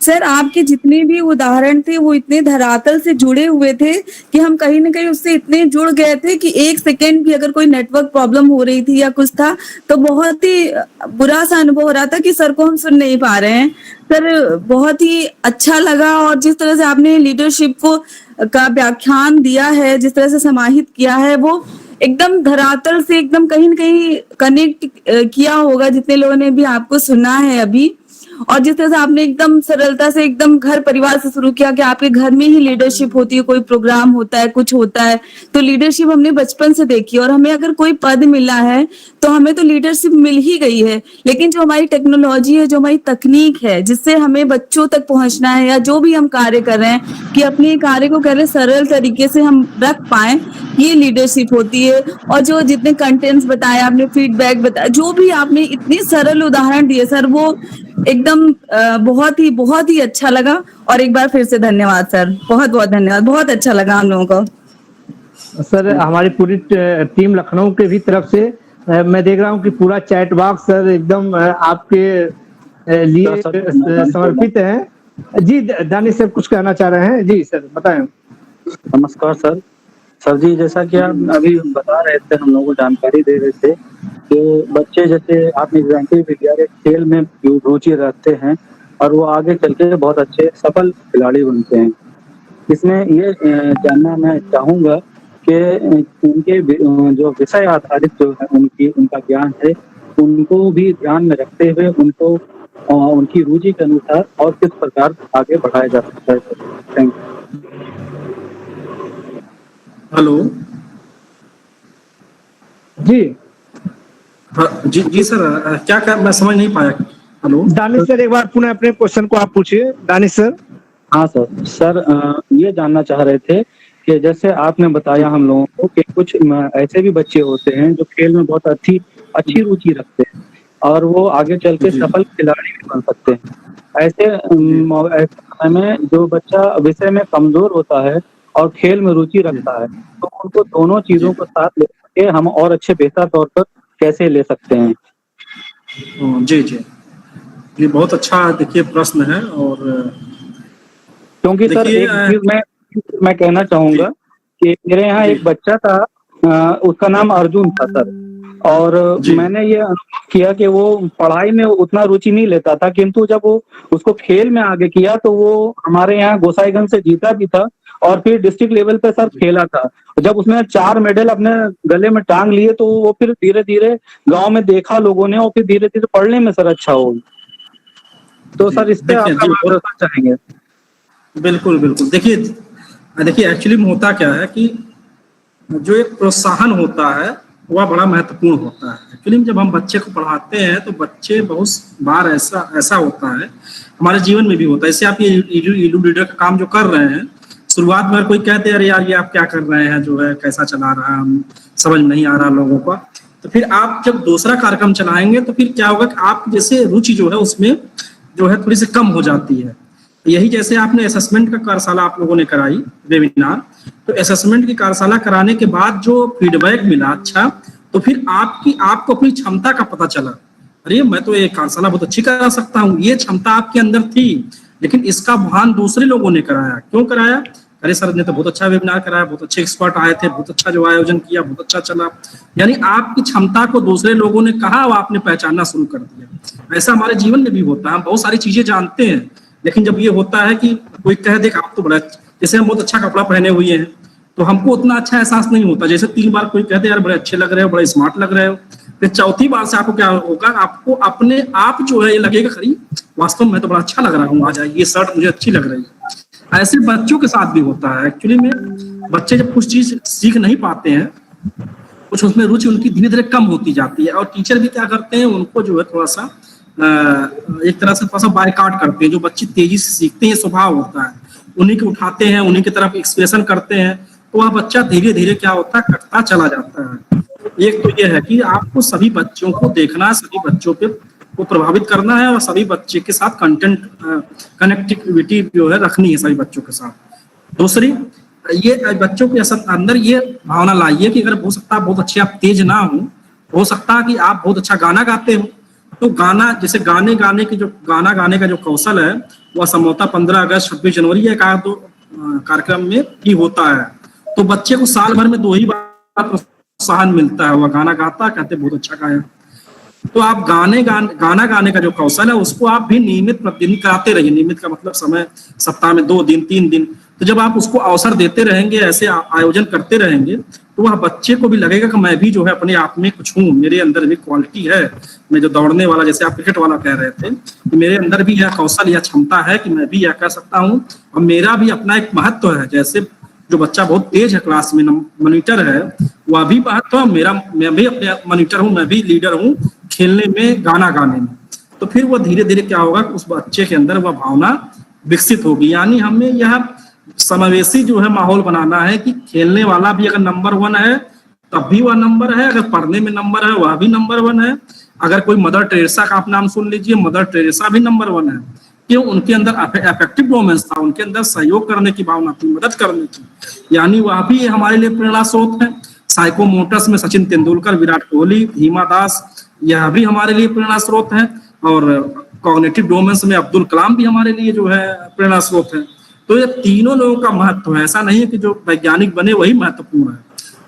सर आपके जितने भी उदाहरण थे वो इतने धरातल से जुड़े हुए थे कि हम कहीं ना कहीं उससे इतने जुड़ गए थे कि एक सेकेंड भी अगर कोई नेटवर्क प्रॉब्लम हो रही थी या कुछ था तो बहुत ही बुरा सा अनुभव हो रहा था कि सर को हम सुन नहीं पा रहे हैं। सर बहुत ही अच्छा लगा, और जिस तरह से आपने लीडरशिप को का व्याख्यान दिया है, जिस तरह से समाहित किया है, वो एकदम धरातल से एकदम कहीं ना कहीं कनेक्ट किया होगा जितने लोगों ने भी आपको सुना है अभी। और जिस तरह से आपने एकदम सरलता से एकदम घर परिवार से शुरू किया कि आपके घर में ही लीडरशिप होती है, कोई प्रोग्राम होता है, कुछ होता है तो लीडरशिप हमने बचपन से देखी, और हमें अगर कोई पद मिला है तो हमें तो लीडरशिप मिल ही गई है। लेकिन जो हमारी टेक्नोलॉजी है, जो हमारी तकनीक है, जिससे हमें बच्चों तक पहुंचना है, या जो भी हम कार्य कर रहे हैं कि अपने कार्य को कर रहे सरल तरीके से हम रख पाए, ये लीडरशिप होती है। और जो जितने कंटेंट्स बताए आपने, फीडबैक बताया, जो भी आपने इतनी सरल उदाहरण दिए सर, वो एकदम बहुत ही अच्छा लगा। और एक बार फिर से धन्यवाद सर, बहुत बहुत धन्यवाद, बहुत अच्छा लगा हम लोगों को। सर हमारी पूरी टीम लखनऊ के भी तरफ से मैं देख रहा हूँ कि पूरा चैट बॉक्स सर एकदम आपके लिए समर्पित है। जी दानिश सर कुछ कहना चाह रहे हैं? जी सर बताएं। नमस्कार सर जी, जैसा कि आप अभी बता रहे थे, हम लोगों को जानकारी दे रहे थे कि बच्चे, जैसे आपने एग्जाम्पल भी दिया, खेल में रुचि रखते हैं और वो आगे चल के बहुत अच्छे सफल खिलाड़ी बनते हैं। इसमें ये जानना मैं चाहूँगा कि उनके जो विषय आधारित जो है उनका ज्ञान है, उनको भी ध्यान में रखते हुए उनको उनकी रुचि के अनुसार और किस प्रकार आगे बढ़ाया जा सकता है। Thank you. हेलो जी जी सर, क्या मैं समझ नहीं पाया। हेलो दानिश सर, एक बार पुनः अपने क्वेश्चन को आप पूछिए। दानिश सर। हाँ सर, ये जानना चाह रहे थे कि जैसे आपने बताया हम लोगों को कि कुछ ऐसे भी बच्चे होते हैं जो खेल में बहुत अच्छी रुचि रखते हैं और वो आगे चल के सफल खिलाड़ी भी बन सकते हैं। ऐसे समय में जो बच्चा विषय में कमजोर होता है और खेल में रुचि रखता है, तो उनको दोनों चीजों को साथ लेके हम और अच्छे बेहतर तौर पर कैसे ले सकते हैं? जी ये बहुत अच्छा देखिए प्रश्न है। और क्योंकि सर एक चीज मैं कहना चाहूंगा कि मेरे यहाँ एक बच्चा था उसका नाम अर्जुन था सर। और जी। मैंने ये अनुभव किया कि वो पढ़ाई में उतना रुचि नहीं लेता था, किंतु जब वो उसको खेल में आगे किया तो वो हमारे यहाँ गोसाईगंज से जीता भी था और फिर डिस्ट्रिक्ट लेवल पे सर खेला था। जब उसने 4 मेडल अपने गले में टांग लिए तो वो फिर धीरे धीरे गांव में देखा लोगों ने और फिर धीरे धीरे पढ़ने में सर अच्छा हो। तो जी, सर इस पे देखिए आपका जी, मार्गदर्शन चाहेंगे। बिल्कुल बिल्कुल। देखिए एक्चुअली में होता क्या है कि जो एक प्रोत्साहन होता है वह बड़ा महत्वपूर्ण होता है। एक्चुअली में जब हम बच्चे को पढ़ाते हैं तो बच्चे बहुत बार ऐसा ऐसा होता है, हमारे जीवन में भी होता है। जैसे आप ये ईडू लीडर का काम जो कर रहे हैं, शुरुआत में कोई कहते हैं अरे यार ये आप क्या कर रहे हैं, जो है कैसा चला रहा है, हम समझ में नहीं आ रहा लोगों का। तो फिर आप जब दूसरा कार्यक्रम चलाएंगे तो फिर क्या होगा कि आप जैसे रुचि जो है उसमें जो है थोड़ी सी कम हो जाती है। यही जैसे आपने असेसमेंट का कार्यशाला आप लोगों ने कराई वेबिनार, तो असेसमेंट की कार्यशाला कराने के बाद जो फीडबैक मिला अच्छा, तो फिर आपको अपनी क्षमता का पता चला, अरे मैं तो ये कार्यशाला बहुत अच्छी करा सकता हूँ, ये क्षमता आपके अंदर थी, लेकिन इसका भान दूसरे लोगों ने कराया। क्यों कराया? अरे सर ने तो बहुत अच्छा वेबिनार कराया, बहुत अच्छे एक्सपर्ट आए थे, बहुत अच्छा जो आयोजन किया, बहुत अच्छा चला। यानी आपकी क्षमता को दूसरे लोगों ने कहा और आपने पहचानना शुरू कर दिया। ऐसा हमारे जीवन में भी होता है, हम बहुत सारी चीजें जानते हैं, लेकिन जब ये होता है कि कोई कह दे आप तो बड़ा, जैसे हम बहुत अच्छा कपड़ा पहने हुए हैं तो हमको उतना अच्छा एहसास नहीं होता। जैसे 3 बार कोई कहते यार बड़े अच्छे लग रहे हो, बड़े स्मार्ट लग रहे हो, फिर चौथी बार से आपको क्या होगा, आपको अपने आप जो है ये लगेगा खरी वास्तव में तो बड़ा अच्छा लग रहा हूँ, आज ये शर्ट मुझे अच्छी लग रही है। ऐसे बच्चों के साथ भी होता है। एक्चुअली में बच्चे जब कुछ चीज सीख नहीं पाते हैं, कुछ उसमें रुचि उनकी धीरे धीरे कम होती जाती है, और टीचर भी क्या करते हैं, उनको जो है थोड़ा सा एक तरह से थोड़ा सा बायकॉट करते हैं। जो बच्चे तेजी से सीखते हैं स्वभाव होता है, उन्हीं को उठाते हैं, उन्हीं की तरफ एक्सप्रेशन करते हैं, तो वह बच्चा धीरे धीरे क्या होता है, कटता चला जाता है। एक तो यह है कि आपको सभी बच्चों को देखना है, सभी बच्चों पे को प्रभावित करना है, और सभी बच्चे के साथ कंटेंट कनेक्टिविटी जो है रखनी है सभी बच्चों के साथ। दूसरी, ये बच्चों के अंदर ये भावना लाइए कि अगर हो सकता है बहुत अच्छे आप तेज ना हो सकता है कि आप बहुत अच्छा गाना गाते हो, तो गाना जैसे गाने का जो कौशल है वह संभवतः 15 अगस्त 26 जनवरी या 1-2 कार्यक्रम में ही होता है। तो बच्चे को साल भर में 2 ही बार प्रोत्साहन मिलता है, वह गाना गाता कहते बहुत अच्छा गाया। तो आप गाना गाने का जो कौशल है उसको आप भी नियमित प्रतिदिन कराते रहिए। नियमित का मतलब समय, सप्ताह में 2 दिन 3 दिन। तो जब आप उसको अवसर देते रहेंगे, ऐसे आयोजन करते रहेंगे, तो वह बच्चे को भी लगेगा कि मैं भी जो है अपने आप में कुछ हूँ, मेरे अंदर भी क्वालिटी है। मैं जो दौड़ने वाला, जैसे आप क्रिकेट वाला कह रहे थे, कि मेरे अंदर भी यह कौशल या क्षमता है कि मैं भी यह कर सकता हूँ, और मेरा भी अपना एक महत्व है। जैसे जो बच्चा बहुत तेज है क्लास में, मॉनिटर है, वह भी महत्व है, मैं भी अपने मॉनिटर हूँ, मैं भी लीडर हूँ खेलने में, गाना गाने में। तो फिर वह धीरे धीरे क्या होगा, उस बच्चे के अंदर वह भावना विकसित होगी। यानी हमें यह समावेशी जो है माहौल बनाना है कि खेलने वाला भी अगर नंबर 1 है तब भी वह नंबर है, अगर पढ़ने में नंबर है वह भी नंबर 1 है। अगर कोई मदर टेरेसा का आप नाम सुन लीजिए, मदर टेरेसा भी नंबर 1 है। क्यों? उनके अंदर अफेक्टिव मोमेंट्स था, उनके अंदर सहयोग करने की भावना थी, मदद करने की, यानी वह भी हमारे लिए प्रेरणा स्रोत है। साइकोमोटर्स में सचिन तेंदुलकर, विराट कोहली, हिमा दास, यह भी हमारे लिए प्रेरणा स्रोत है। और कॉग्निटिव डोमेन्स में अब्दुल कलाम भी हमारे लिए जो है प्रेरणा स्रोत है। तो ये तीनों लोगों का महत्व है। ऐसा नहीं है कि जो वैज्ञानिक बने वही महत्वपूर्ण है,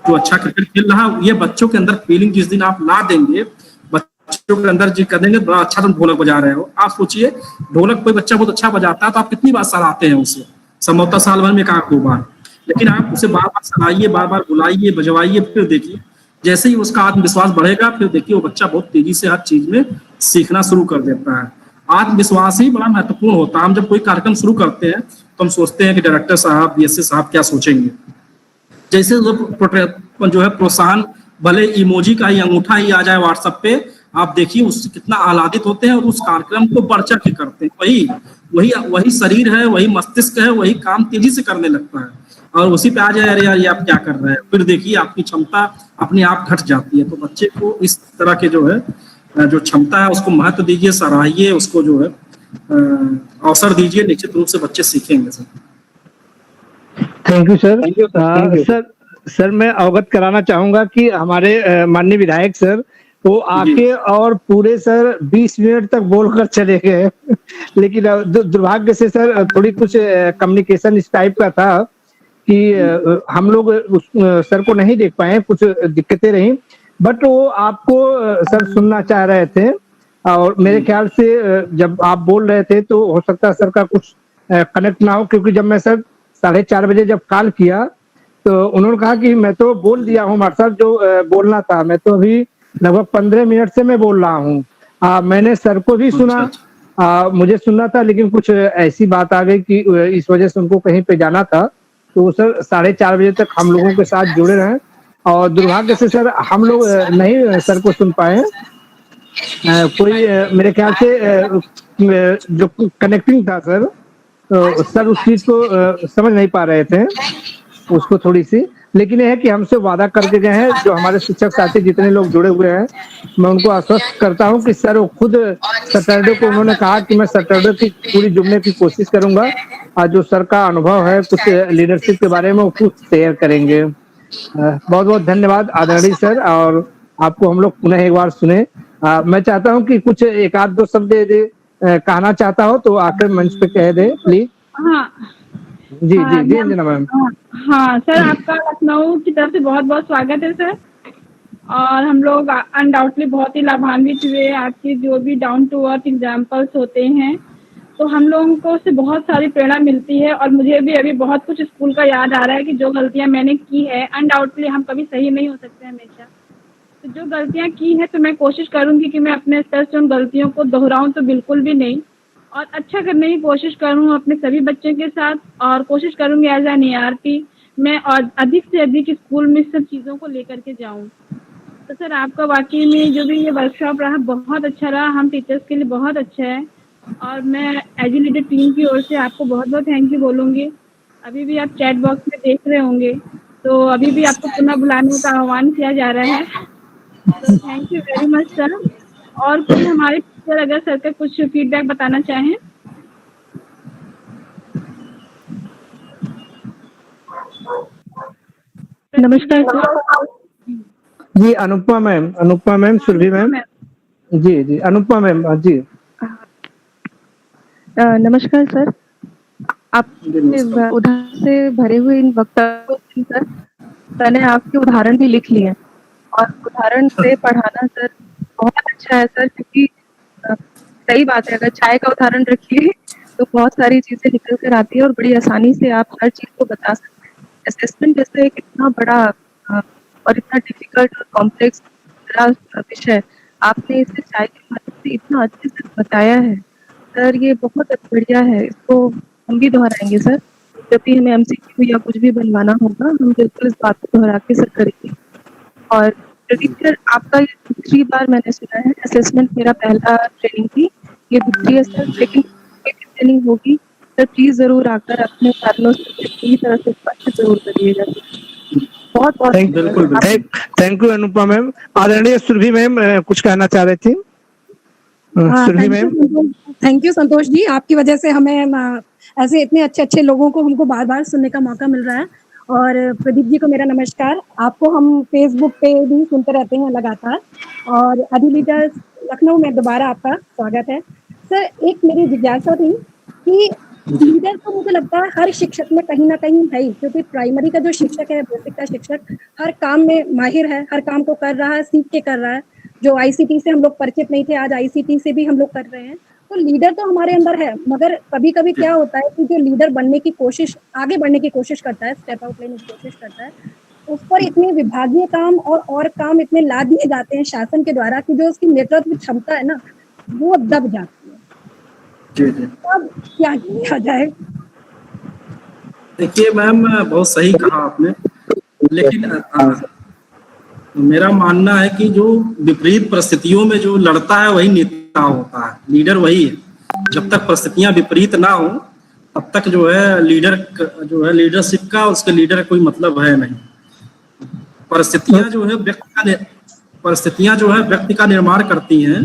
जो अच्छा क्रिकेट खेल रहा, ये बच्चों के अंदर फीलिंग जिस दिन आप ला देंगे, बच्चों के अंदर जी कर देंगे बड़ा अच्छा तुम ढोलक बजा रहे हो। आप सोचिए, ढोलक कोई बच्चा बहुत अच्छा बजाता है तो आप कितनी बार सराहते हैं उसे, संभवतः साल भर में 1-2 बार, लेकिन आप उसे बार बार सराहिए, बार बार बुलाइए, बजवाइए, फिर देखिए जैसे ही उसका आत्मविश्वास बढ़ेगा, फिर देखिए वो बच्चा बहुत तेजी से हर चीज में सीखना शुरू कर देता है। आत्मविश्वास ही बड़ा महत्वपूर्ण होता है। हम जब कोई कार्यक्रम शुरू करते हैं तो हम सोचते हैं कि डायरेक्टर साहब, बीएससी साहब क्या सोचेंगे। जैसे जो है प्रोत्साहन, भले इमोजी का ही अंगूठा ही आ जाए व्हाट्सएप पे, आप देखिए उससे कितना आह्लादित होते हैं और उस कार्यक्रम को बढ़ चढ़ के करते हैं। वही शरीर है, वही मस्तिष्क है, वही काम तेजी से करने लगता है। और उसी पे आ जाए अरे यार ये आप क्या कर रहे हैं, फिर देखिए आपकी क्षमता अपने आप घट जाती है। तो बच्चे को इस तरह के जो है जो क्षमता है उसको महत्व दीजिए, सराहिए, उसको जो है अवसर दीजिए, निश्चित रूप से बच्चे सीखेंगे। Sir thank you sir. Sir मैं अवगत कराना चाहूंगा कि हमारे माननीय विधायक सर वो आके और पूरे सर 20 मिनट तक बोलकर चले गए लेकिन दुर्भाग्य से सर थोड़ी कुछ कम्युनिकेशन इस टाइप का था कि हम लोग उस सर को नहीं देख पाए, कुछ दिक्कतें रही, बट वो आपको सर सुनना चाह रहे थे और मेरे ख्याल से जब आप बोल रहे थे तो हो सकता है सर का कुछ कनेक्ट ना हो, क्योंकि जब मैं सर 4:30 बजे जब कॉल किया तो उन्होंने कहा कि मैं तो बोल दिया हूँ मार साहब जो बोलना था, मैं तो अभी लगभग 15 मिनट से मैं बोल रहा हूँ। मैंने सर को भी सुना, मुझे सुनना था, लेकिन कुछ ऐसी बात आ गई कि इस वजह से उनको कहीं पे जाना था, तो सर 4:30 बजे तक हम लोगों के साथ जुड़े रहे और दुर्भाग्य से सर हम लोग नहीं सर को सुन पाए। कोई मेरे ख्याल से जो कनेक्टिंग था सर, तो सर उस चीज को समझ नहीं पा रहे थे उसको थोड़ी सी, लेकिन यह है कि हमसे वादा करके गए हैं जो हमारे शिक्षक साथी जितने लोग जुड़े हुए हैं, मैं उनको आश्वस्त करता हूं कि सर वो खुद सैटरडे को उन्होंने कहा कि मैं सैटरडे की पूरी जुड़ने की कोशिश करूंगा और जो सर का अनुभव है कुछ लीडरशिप के बारे में वो कुछ शेयर करेंगे। बहुत बहुत धन्यवाद आदरणीय सर, और आपको हम लोग पुनः एक बार सुने। मैं चाहता हूं कि कुछ एक आध दो शब्द कहना चाहता हो तो आकर मंच पे कह दे प्लीज। हाँ जी जी जी अंजना मैम। हाँ सर, आपका लखनऊ की तरफ से बहुत बहुत स्वागत है सर, और हम लोग अनडाउटली बहुत ही लाभान्वित हुए। आपके जो भी डाउन टू अर्थ एग्जाम्पल्स होते हैं तो हम लोगों को उससे बहुत सारी प्रेरणा मिलती है, और मुझे भी अभी बहुत कुछ स्कूल का याद आ रहा है कि जो गलतियां मैंने की है, अनडाउटली हम कभी सही नहीं हो सकते हमेशा, तो जो गलतियां की है तो मैं कोशिश करूंगी कि मैं अपने स्तर से उन गलतियों को दोहराऊं तो बिल्कुल भी नहीं, और अच्छा करने की कोशिश करूं अपने सभी बच्चों के साथ, और कोशिश करूंगी एज एन ERP मैं और अधिक से अधिक स्कूल में सब चीज़ों को लेकर के जाऊं। तो सर आपका वाकई में जो भी ये वर्कशॉप रहा बहुत अच्छा रहा, हम टीचर्स के लिए बहुत अच्छा है, और मैं एज ए लीडर टीम की ओर से आपको बहुत बहुत थैंक यू बोलूँगी। अभी भी आप चैट बॉक्स में देख रहे होंगे तो अभी भी आपको पुनः बुलाने का आह्वान किया जा रहा है, तो thank you very much sir. और कोई हमारे टीचर अगर सर का कुछ फीडबैक बताना चाहें। नमस्कार सर। जी अनुपमा मैम, सुरभि मैम, जी जी अनुपमा मैम, जी नमस्कार सर। आप उदाहरण से भरे हुए इन वक्तव्यों को सुनकर मैंने आपके उदाहरण भी लिख लिए, और उदाहरण से पढ़ाना सर बहुत अच्छा है सर, क्योंकि सही बात है, अगर चाय का उदाहरण रखिए तो बहुत सारी चीजें निकल कर आती है और बड़ी आसानी से आप हर चीज को बता सकते हैं। असेसमेंट जैसे एक इतना बड़ा और इतना डिफिकल्ट और कॉम्प्लेक्स विषय आपने इसे चाय के माध्यम से इतना अच्छे से बताया है सर, ये बहुत बढ़िया है। इसको हम भी दोहराएंगे सर, जब भी हमें MCQ या कुछ भी बनवाना होगा हम बिल्कुल इस बात को दोहरा के सर करेंगे। और प्रदीप सर, आपका ये दूसरी बार मैंने सुना है, असेसमेंट मेरा पहला ट्रेनिंग थी, ये दूसरी सर सेकंड ट्रेनिंग होगी सर, प्लीज जरूर आकर अपने साथियों से पूरी तरह से स्पष्ट जरूर करिएगा। बहुत बहुत थैंक यू अनुपमा मैम। आदरणीय सुरभि मैम कुछ कहना चाह रही थी। Surabhi ma'am. Thank you Santosh ji, आपकी वजह से हमें ऐसे इतने अच्छे अच्छे लोगों को हमको बार बार सुनने का मौका मिल रहा है। और प्रदीप जी को मेरा नमस्कार। आपको हम फेसबुक पे भी सुनते रहते हैं लगातार, और अधिलीडर लखनऊ में दोबारा आपका स्वागत है सर। एक मेरी जिज्ञासा थी कि लीडर तो मुझे लगता है हर शिक्षक में कहीं ना कहीं है, क्योंकि प्राइमरी का जो शिक्षक है, बेसिक का शिक्षक हर काम में माहिर है, हर काम को कर रहा है, सीख के कर रहा है। जो ICT से हम लोग परिचित नहीं थे, आज ICT से भी हम लोग कर रहे हैं, तो लीडर तो हमारे अंदर है। मगर कभी कभी क्या होता है कि जो लीडर बनने की कोशिश, आगे बढ़ने की कोशिश करता है, स्टेप आउट लेने की कोशिश करता है, उस पर इतने विभागीय काम और काम इतने ला दिए जाते हैं शासन के द्वारा कि जो उसकी नेतृत्व क्षमता है ना, वो दब जाती है। अब क्या किया जाए? देखिए मैम, बहुत सही कहा आपने, लेकिन मेरा मानना है कि जो विपरीत परिस्थितियों में जो लड़ता है वही नेता होता है, लीडर वही है। जब तक परिस्थितियां विपरीत ना हो तब तक जो है लीडरशिप का, उसके लीडर का कोई मतलब है नहीं। परिस्थितियां जो है व्यक्ति का निर्माण करती हैं।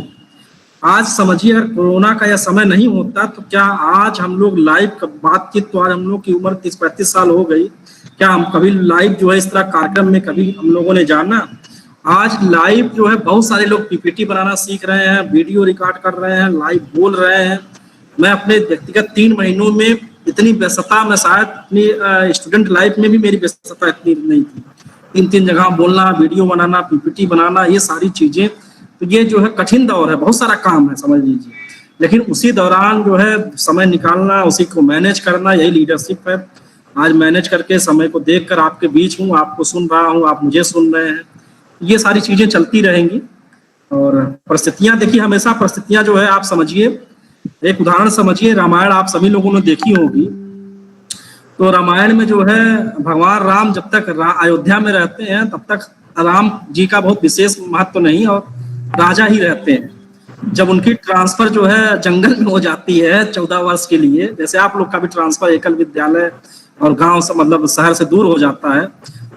आज समझिए, अगर कोरोना का यह समय नहीं होता तो क्या आज हम लोग लाइव बातचीत, तो आज हम लोग की उम्र 30-35 साल हो गई, क्या हम कभी लाइव जो है इस तरह कार्यक्रम में कभी हम लोगों ने जाना? आज लाइव जो है बहुत सारे लोग PPT बनाना सीख रहे हैं, वीडियो रिकॉर्ड कर रहे हैं, लाइव बोल रहे हैं। मैं अपने व्यक्तिगत 3 महीनों में इतनी व्यस्तता में शायद अपनी स्टूडेंट लाइफ में भी मेरी व्यस्तता इतनी नहीं थी। 3 जगह बोलना, वीडियो बनाना, पीपीटी बनाना, ये सारी चीजें, तो ये जो है कठिन दौर है, बहुत सारा काम है समझ लीजिए। लेकिन उसी दौरान जो है समय निकालना, उसी को मैनेज करना, यही लीडरशिप है। आज मैनेज करके समय को देखकर आपके बीच हूँ, आपको सुन रहा हूँ, आप मुझे सुन रहे हैं, ये सारी चीजें चलती रहेंगी। और परिस्थितियां देखिए, हमेशा परिस्थितियां जो है आप समझिए, एक उदाहरण समझिए, रामायण आप सभी लोगों ने देखी होगी। तो रामायण में जो है भगवान राम जब तक अयोध्या में रहते हैं तब तक राम जी का बहुत विशेष महत्व नहीं, और राजा ही रहते हैं। जब उनकी ट्रांसफर जो है जंगल में हो जाती है 14 वर्ष के लिए, जैसे आप लोग का भी ट्रांसफर एकल विद्यालय और गांव से मतलब शहर से दूर हो जाता है,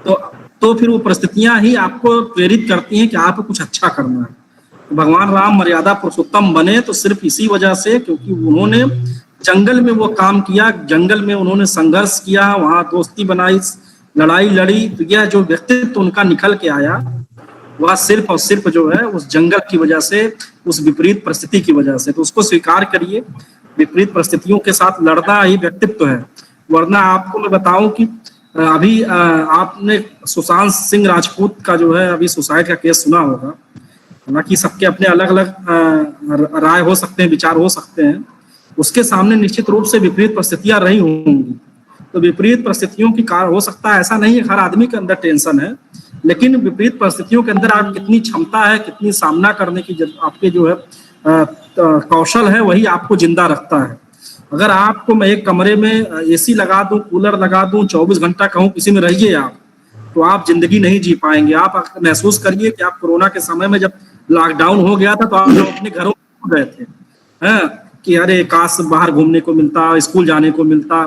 तो फिर वो परिस्थितियां ही आपको प्रेरित करती हैं कि आपको कुछ अच्छा करना है। तो भगवान राम मर्यादा पुरुषोत्तम बने तो सिर्फ इसी वजह से, क्योंकि उन्होंने जंगल में वो काम किया, जंगल में उन्होंने संघर्ष किया, वहां दोस्ती बनाई, लड़ाई लड़ी। तो यह जो व्यक्तित्व उनका निकल के आया, वह सिर्फ और सिर्फ जो है उस जंगल की वजह से, उस विपरीत परिस्थिति की वजह से। तो उसको स्वीकार करिए, विपरीत परिस्थितियों के साथ लड़ना ही व्यक्तित्व है। वरना आपको मैं बताऊं कि अभी आपने सुशांत सिंह राजपूत का जो है अभी सुसाइड का केस सुना होगा। हालांकि सबके अपने अलग अलग राय हो सकते हैं, विचार हो सकते हैं, उसके सामने निश्चित रूप से विपरीत परिस्थितियां रही होंगी। तो विपरीत परिस्थितियों की कारण हो सकता है, ऐसा नहीं है हर आदमी के अंदर टेंशन है, लेकिन विपरीत परिस्थितियों के अंदर आप कितनी क्षमता है, कितनी सामना करने की आपके जो है कौशल है, वही आपको जिंदा रखता है। अगर आपको मैं एक कमरे में एसी लगा दूं, कूलर लगा दूं, 24 घंटा कहूं किसी में रहिए आप, तो आप जिंदगी नहीं जी पाएंगे। आप महसूस करिए कि आप कोरोना के समय में जब लॉकडाउन हो गया था तो आप लोग अपने घरों में गए थे, कि अरे काश बाहर घूमने को मिलता, स्कूल जाने को मिलता।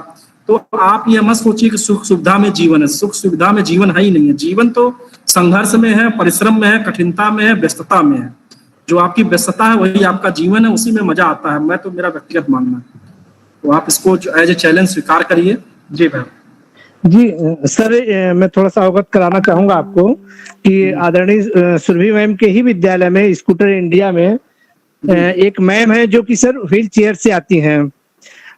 तो आप ये मत सोचिए कि सुख सुविधा में जीवन है, सुख सुविधा में जीवन है ही नहीं है। जीवन तो संघर्ष में है, परिश्रम में है, कठिनता में है, व्यस्तता में है। जो आपकी व्यस्तता है वही आपका जीवन है, उसी में मजा आता है। मैं तो मेरा व्यक्तिगत मानना है, तो आप इसको एज ए चैलेंज स्वीकार करिए। जी मैम। जी सर, मैं थोड़ा सा अवगत कराना चाहूंगा आपको कि आदरणीय सुरभि मैम के ही विद्यालय में स्कूटर इंडिया में एक मैम है जो कि सर व्हील चेयर से आती हैं,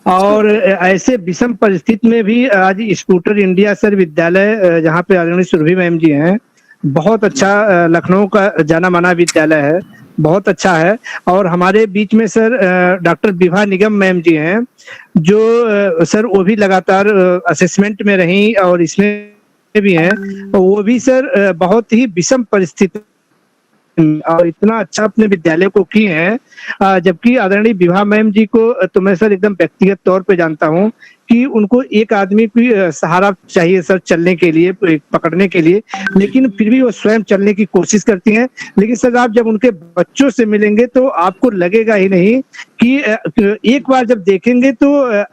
और ऐसे विषम परिस्थिति में भी आज स्कूटर इंडिया सर विद्यालय जहाँ पे आदरणीय सुरभि मैम जी हैं, बहुत अच्छा लखनऊ का जाना माना विद्यालय है, बहुत अच्छा है। और हमारे बीच में सर डॉक्टर विभा निगम मैम जी हैं, जो सर वो भी लगातार असेसमेंट में रही और इसमें भी हैं, वो भी सर बहुत ही विषम परिस्थिति और इतना अच्छा अपने विद्यालय को किए हैं। जबकि आदरणीय विभा मैम जी को तो मैं सर एकदम व्यक्तिगत तौर पे जानता हूं कि उनको एक आदमी की सहारा चाहिए सर चलने के लिए, पकड़ने के लिए, लेकिन फिर भी वो स्वयं चलने की कोशिश करती हैं। लेकिन सर आप जब उनके बच्चों से मिलेंगे तो आपको लगेगा ही नहीं कि एक बार जब देखेंगे तो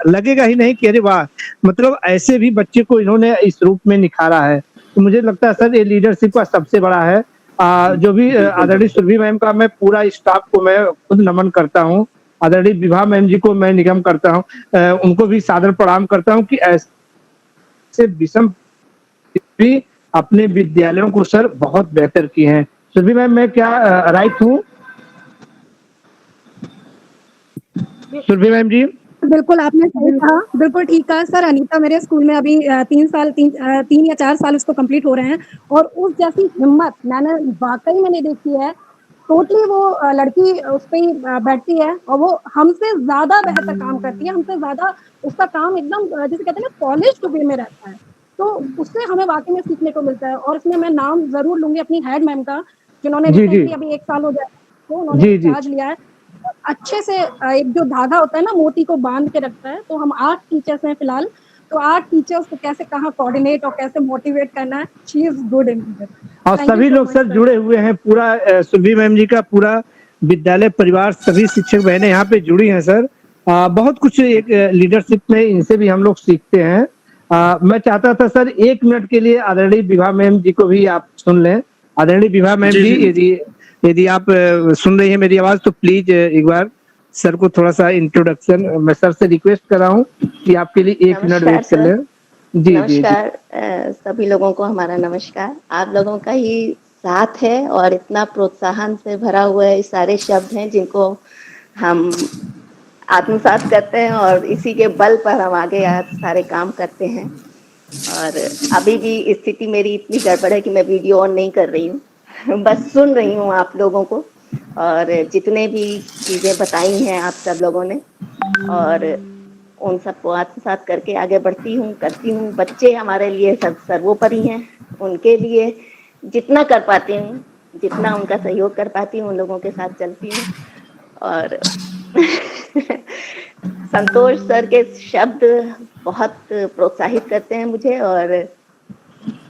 लगेगा ही नहीं कि अरे वाह, मतलब ऐसे भी बच्चे को इन्होंने इस रूप में निखारा है। तो मुझे लगता है सर ये लीडरशिप का सबसे बड़ा है। जो भी आदरणीय सुरभि मैम का मैं पूरा स्टाफ को मैं खुद नमन करता हूँ, आदरणीय विभा मैम जी को मैं निगम करता हूँ, उनको भी सादर प्रणाम करता हूँ कि ऐसे विषम भी अपने विद्यालयों को सर बहुत बेहतर किए हैं। सुरभि मैम, मैं क्या राइट हूँ? सुरभि मैम जी बिल्कुल आपने सही कहा, बिल्कुल ठीक कहा सर। अनीता मेरे स्कूल में अभी 3 या 4 साल उसको कंप्लीट हो रहे हैं, और उस जैसी हिम्मत मैंने वाकई में नहीं देखी है। टोटली वो लड़की उस पे ही बैठती है और वो हमसे ज्यादा बेहतर काम करती है, हमसे ज्यादा उसका काम एकदम जैसे कहते हैं ना पॉलिश्ड वे में रहता है। तो उससे हमें वाकई में सीखने को मिलता है। और इसमें मैं नाम जरूर लूंगी अपनी हेड मैम का, जिन्होंने रिसेंटली अभी 1 साल हो गया तो उन्होंने चार्ज लिया है। अच्छे से एक जो धागा होता है ना मोती को बांध के रखता है। तो हम 8 टीचर्स हैं फिलहाल, तो 8 टीचर्स को कैसे कहाँ कोऑर्डिनेट और कैसे मोटिवेट करना है, she is good in it. और सभी लोग सर जुड़े हुए हैं, पूरा सुरभि मैम जी का पूरा विद्यालय परिवार, सभी शिक्षक बहनें यहाँ पे जुड़ी हैं सर। बहुत कुछ एक लीडरशिप में इनसे भी हम लोग सीखते हैं। मैं चाहता था सर 1 मिनट के लिए आदरणीय विभा मैम जी को भी आप सुन लें। आदरणीय विभा मैम जी, यदि आप सुन रही है मेरी आवाज तो प्लीज एक बार सर को थोड़ा सा इंट्रोडक्शन, मैं सर से रिक्वेस्ट कर रहा हूँ कि आपके लिए 1 मिनट वेट कर लें। जी नमस्कार सभी लोगों को हमारा नमस्कार। आप लोगों का ही साथ है और इतना प्रोत्साहन से भरा हुआ है, सारे शब्द हैं जिनको हम आत्मसात करते हैं और इसी के बल पर हम आगे आज सारे काम करते हैं। और अभी भी स्थिति मेरी इतनी गड़बड़ है कि मैं वीडियो ऑन नहीं कर रही हूँ, बस सुन रही हूँ आप लोगों को और जितने भी चीजें बताई हैं आप सब लोगों ने, और उन सबको आत्मसात करके आगे बढ़ती हूँ, करती हूँ। बच्चे हमारे लिए सब सर्वोपरि हैं, उनके लिए जितना कर पाती हूँ, जितना उनका सहयोग कर पाती हूँ, उन लोगों के साथ चलती हूँ। और संतोष सर के शब्द बहुत प्रोत्साहित करते हैं मुझे और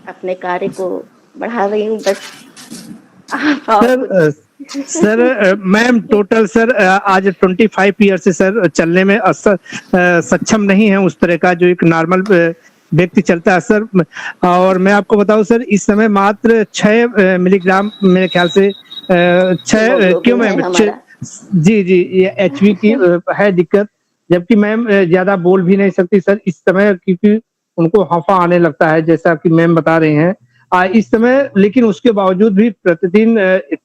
अपने कार्य को बढ़ा रही हूँ बस। सर मैम टोटल सर आज 25 ईयर से सर चलने में सक्षम नहीं है उस तरह का जो एक नॉर्मल व्यक्ति चलता है सर। और मैं आपको बताऊं सर इस समय मात्र 6 मिलीग्राम मेरे ख्याल से 6 क्यों मैम जी ये HV की है दिक्कत, जबकि मैम ज्यादा बोल भी नहीं सकती सर इस समय क्योंकि उनको हांफा आने लगता है जैसा कि मैम बता रही हैं इस समय। लेकिन उसके बावजूद भी प्रतिदिन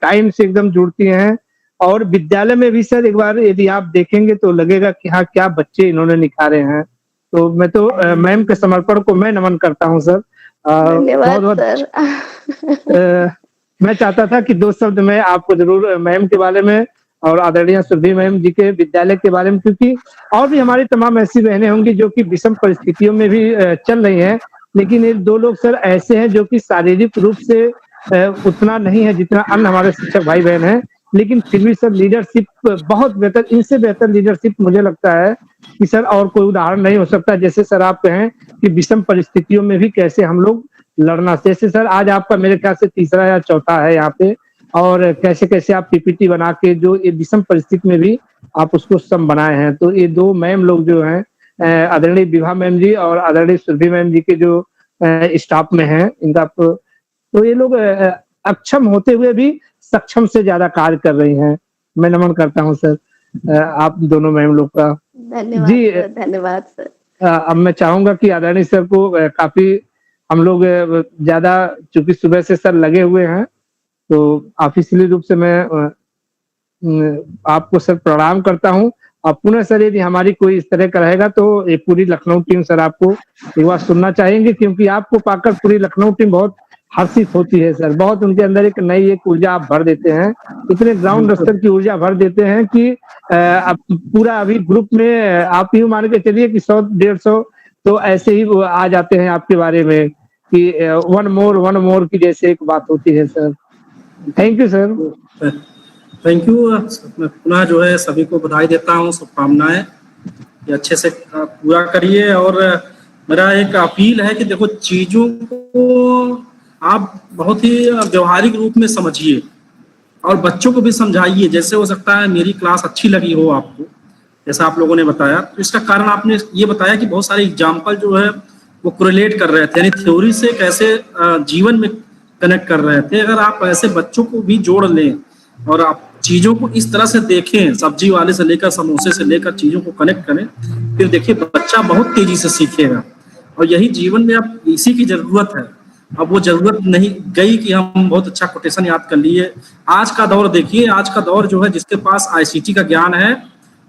टाइम से एकदम जुड़ती हैं और विद्यालय में भी सर एक बार यदि आप देखेंगे तो लगेगा कि हाँ क्या बच्चे इन्होंने निखारे हैं। तो मैं तो मैम के समर्पण को मैं नमन करता हूँ सर। धन्यवाद सर। मैं चाहता था कि 2 शब्द में आपको जरूर मैम के बारे में और आदरणीय सुरभि मैम जी के विद्यालय के बारे में, क्योंकि और भी हमारी तमाम ऐसी बहनें होंगी जो कि विषम परिस्थितियों में भी चल रही हैं, लेकिन ये 2 लोग सर ऐसे हैं जो कि शारीरिक रूप से उतना नहीं है जितना अन्य हमारे शिक्षक भाई बहन हैं, लेकिन फिर भी सर लीडरशिप बहुत बेहतर, इनसे बेहतर लीडरशिप मुझे लगता है कि सर और कोई उदाहरण नहीं हो सकता। जैसे सर आप कहें कि विषम परिस्थितियों में भी कैसे हम लोग लड़ना, जैसे सर आज आपका मेरे ख्याल से 3रा या 4था है यहाँ पे, और कैसे कैसे आप PPT बना के जो ये विषम परिस्थिति में भी आप उसको सम बनाए हैं। तो ये 2 मैम लोग जो हैं आदरणीय विभा मैम जी और आदरणीय सुरभि मैम जी के जो स्टाफ में हैं इनका, तो ये लोग अक्षम होते हुए भी सक्षम से ज्यादा कार्य कर रही हैं। मैं नमन करता हूं सर आप दोनों मैम लोग का। धन्यवाद जी सर, धन्यवाद सर। अब मैं चाहूंगा कि आदरणीय सर को काफी हम लोग ज्यादा चूंकि सुबह से सर लगे हुए हैं तो ऑफिशियली रूप से मैं आपको सर प्रणाम करता हूं। और पुनः सर यदि हमारी कोई इस तरह का रहेगा तो ये पूरी लखनऊ टीम सर आपको एक बार सुनना चाहेंगे, क्योंकि आपको पाकर पूरी लखनऊ टीम बहुत हर्षित होती है सर। बहुत उनके अंदर एक नई एक ऊर्जा आप भर देते हैं, इतने ग्राउंड स्तर की ऊर्जा भर देते हैं कि पूरा अभी ग्रुप में आप यूं मान के चलिए कि 100-150 तो ऐसे ही वो आ जाते हैं आपके बारे में कि वन मोर की जैसे एक बात होती है sir. Thank you sir. Thank you. मैं पुनः जो है सभी को बधाई देता हूँ, शुभकामनाएं ये अच्छे से पूरा करिए। और मेरा एक अपील है कि देखो चीजों को आप बहुत ही व्यवहारिक रूप में समझिए और बच्चों को भी समझाइए। जैसे हो सकता है मेरी क्लास अच्छी लगी हो आपको, जैसा आप लोगों ने बताया, तो इसका कारण आपने ये बताया कि बहुत सारे एग्जाम्पल जो है वो कोरिलेट कर रहे थे, यानी थ्योरी से कैसे जीवन में कनेक्ट कर रहे थे। अगर आप ऐसे बच्चों को भी जोड़ लें और आप चीजों को इस तरह से देखें, सब्जी वाले से लेकर समोसे से लेकर चीजों को कनेक्ट करें, फिर देखिए बच्चा बहुत तेजी से सीखेगा। और यही जीवन में अब इसी की जरूरत है। अब वो जरूरत नहीं गई कि हम बहुत अच्छा कोटेशन याद कर लिए। आज का दौर देखिए, आज का दौर जो है जिसके पास ICT का ज्ञान है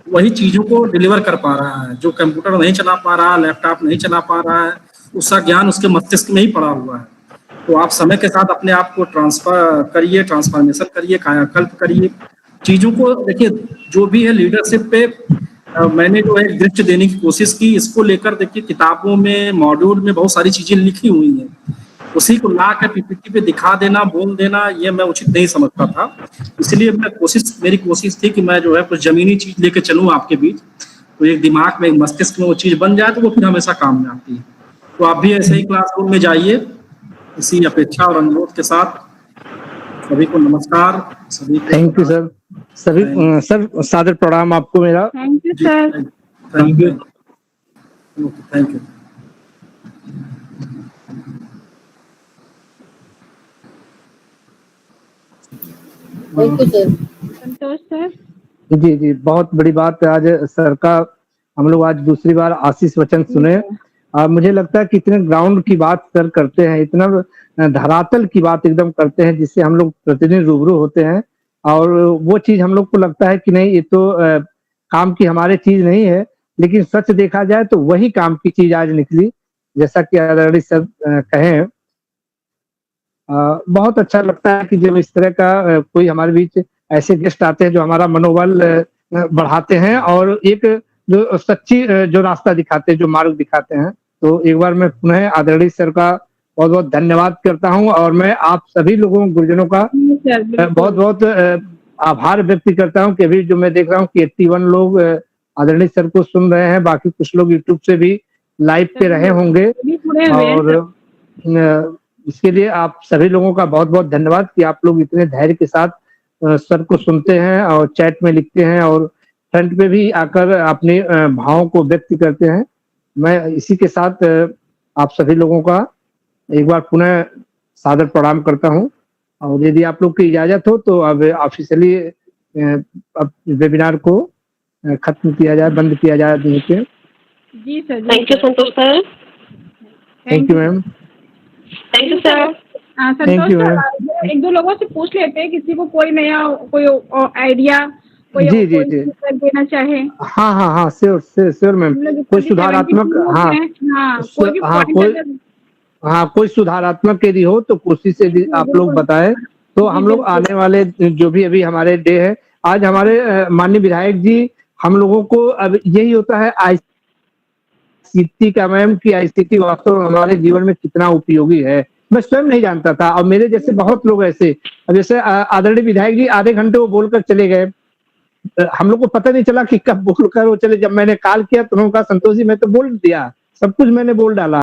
वही चीजों को डिलीवर कर पा रहा है। जो कंप्यूटर नहीं चला पा रहा, लैपटॉप नहीं चला पा रहा है, उसका ज्ञान उसके मस्तिष्क में ही पड़ा हुआ है। तो आप समय के साथ अपने आप को ट्रांसफॉर्मेशन करिए, कायाकल्प करिए, चीजों को देखिए। जो भी है लीडरशिप पे मैंने जो है दृष्टि देने की कोशिश की, इसको लेकर देखिए किताबों में मॉड्यूल में बहुत सारी चीजें लिखी हुई हैं, उसी को ला कर PPT पे दिखा देना, बोल देना, ये मैं उचित नहीं समझता था। इसलिए मेरी कोशिश थी कि मैं जो है कुछ जमीनी चीज लेके चलूँ आपके बीच, तो एक दिमाग में, मस्तिष्क में वो चीज बन जाए तो वो फिर हमेशा काम में आती है। तो आप भी ऐसे ही क्लासरूम में जाइए, इसी अपेक्षा और अनुरोध के साथ सभी को नमस्कार। सभी थैंक यू सर। सभी सर सादर प्रणाम आपको मेरा। Thank you sir. Thank you. Thank you. Santosh sir. जी बहुत बड़ी बात है आज सर का, हम लोग आज दूसरी बार आशीष वचन सुने। मुझे लगता है कि इतने ग्राउंड की बात सर करते हैं, इतना धरातल की बात एकदम करते हैं जिससे हम लोग प्रतिदिन रूबरू होते हैं। और वो चीज हम लोग को लगता है कि नहीं ये तो काम की हमारे चीज नहीं है, लेकिन सच देखा जाए तो वही काम की चीज आज निकली, जैसा कि आदरणीय सर कहे। बहुत अच्छा लगता है कि जब इस तरह का कोई हमारे बीच ऐसे गेस्ट आते हैं जो हमारा मनोबल बढ़ाते हैं और एक जो सच्ची जो रास्ता दिखाते हैं, जो मार्ग दिखाते हैं। तो एक बार मैं पुनः आदरणीय सर का बहुत बहुत धन्यवाद करता हूं और मैं आप सभी लोगों गुरुजनों का बहुत बहुत आभार व्यक्त करता हूं कि अभी जो मैं देख रहा हूं कि 81 लोग आदरणीय सर को सुन रहे हैं, बाकी कुछ लोग यूट्यूब से भी लाइव पे रहे होंगे। और इसके लिए आप सभी लोगों का बहुत बहुत धन्यवाद कि आप लोग इतने धैर्य के साथ सर को सुनते हैं और चैट में लिखते हैं और फ्रंट पे भी आकर अपने भावों को व्यक्त करते हैं। मैं इसी के साथ आप सभी लोगों का एक बार पुनः सादर प्रणाम करता हूं और यदि आप लोग की इजाजत हो तो अब ऑफिशियली अब वेबिनार को खत्म किया जाए, बंद किया जाए। जी sir, thank you Santosh sir. Thank you ma'am. Thank you sir. Santosh sir, एक दो लोगों से पूछ लेते हैं, किसी को कोई नया कोई आइडिया कोई जी जी जी कर देना चाहे। हाँ श्योर मैम। कोई सुधारात्मक कोई सुधारात्मक यदि हो तो कोशिश से आप लोग बताएं। तो हम लोग आने वाले जो भी अभी हमारे डे है, आज हमारे माननीय विधायक जी हम लोगों को अब यही होता है आईसीटी का मैम कि आईसीटी वास्तव में हमारे जीवन में कितना उपयोगी है, मैं स्वयं नहीं जानता था और मेरे जैसे बहुत लोग ऐसे, अब जैसे आदरणीय विधायक जी आधे घंटे वो बोलकर चले गए, हम लोग को पता नहीं चला कि कब बोलकर वो चले। जब मैंने कॉल किया तो उन्होंने कहा संतोष जी मैं तो बोल दिया, सब कुछ मैंने बोल डाला।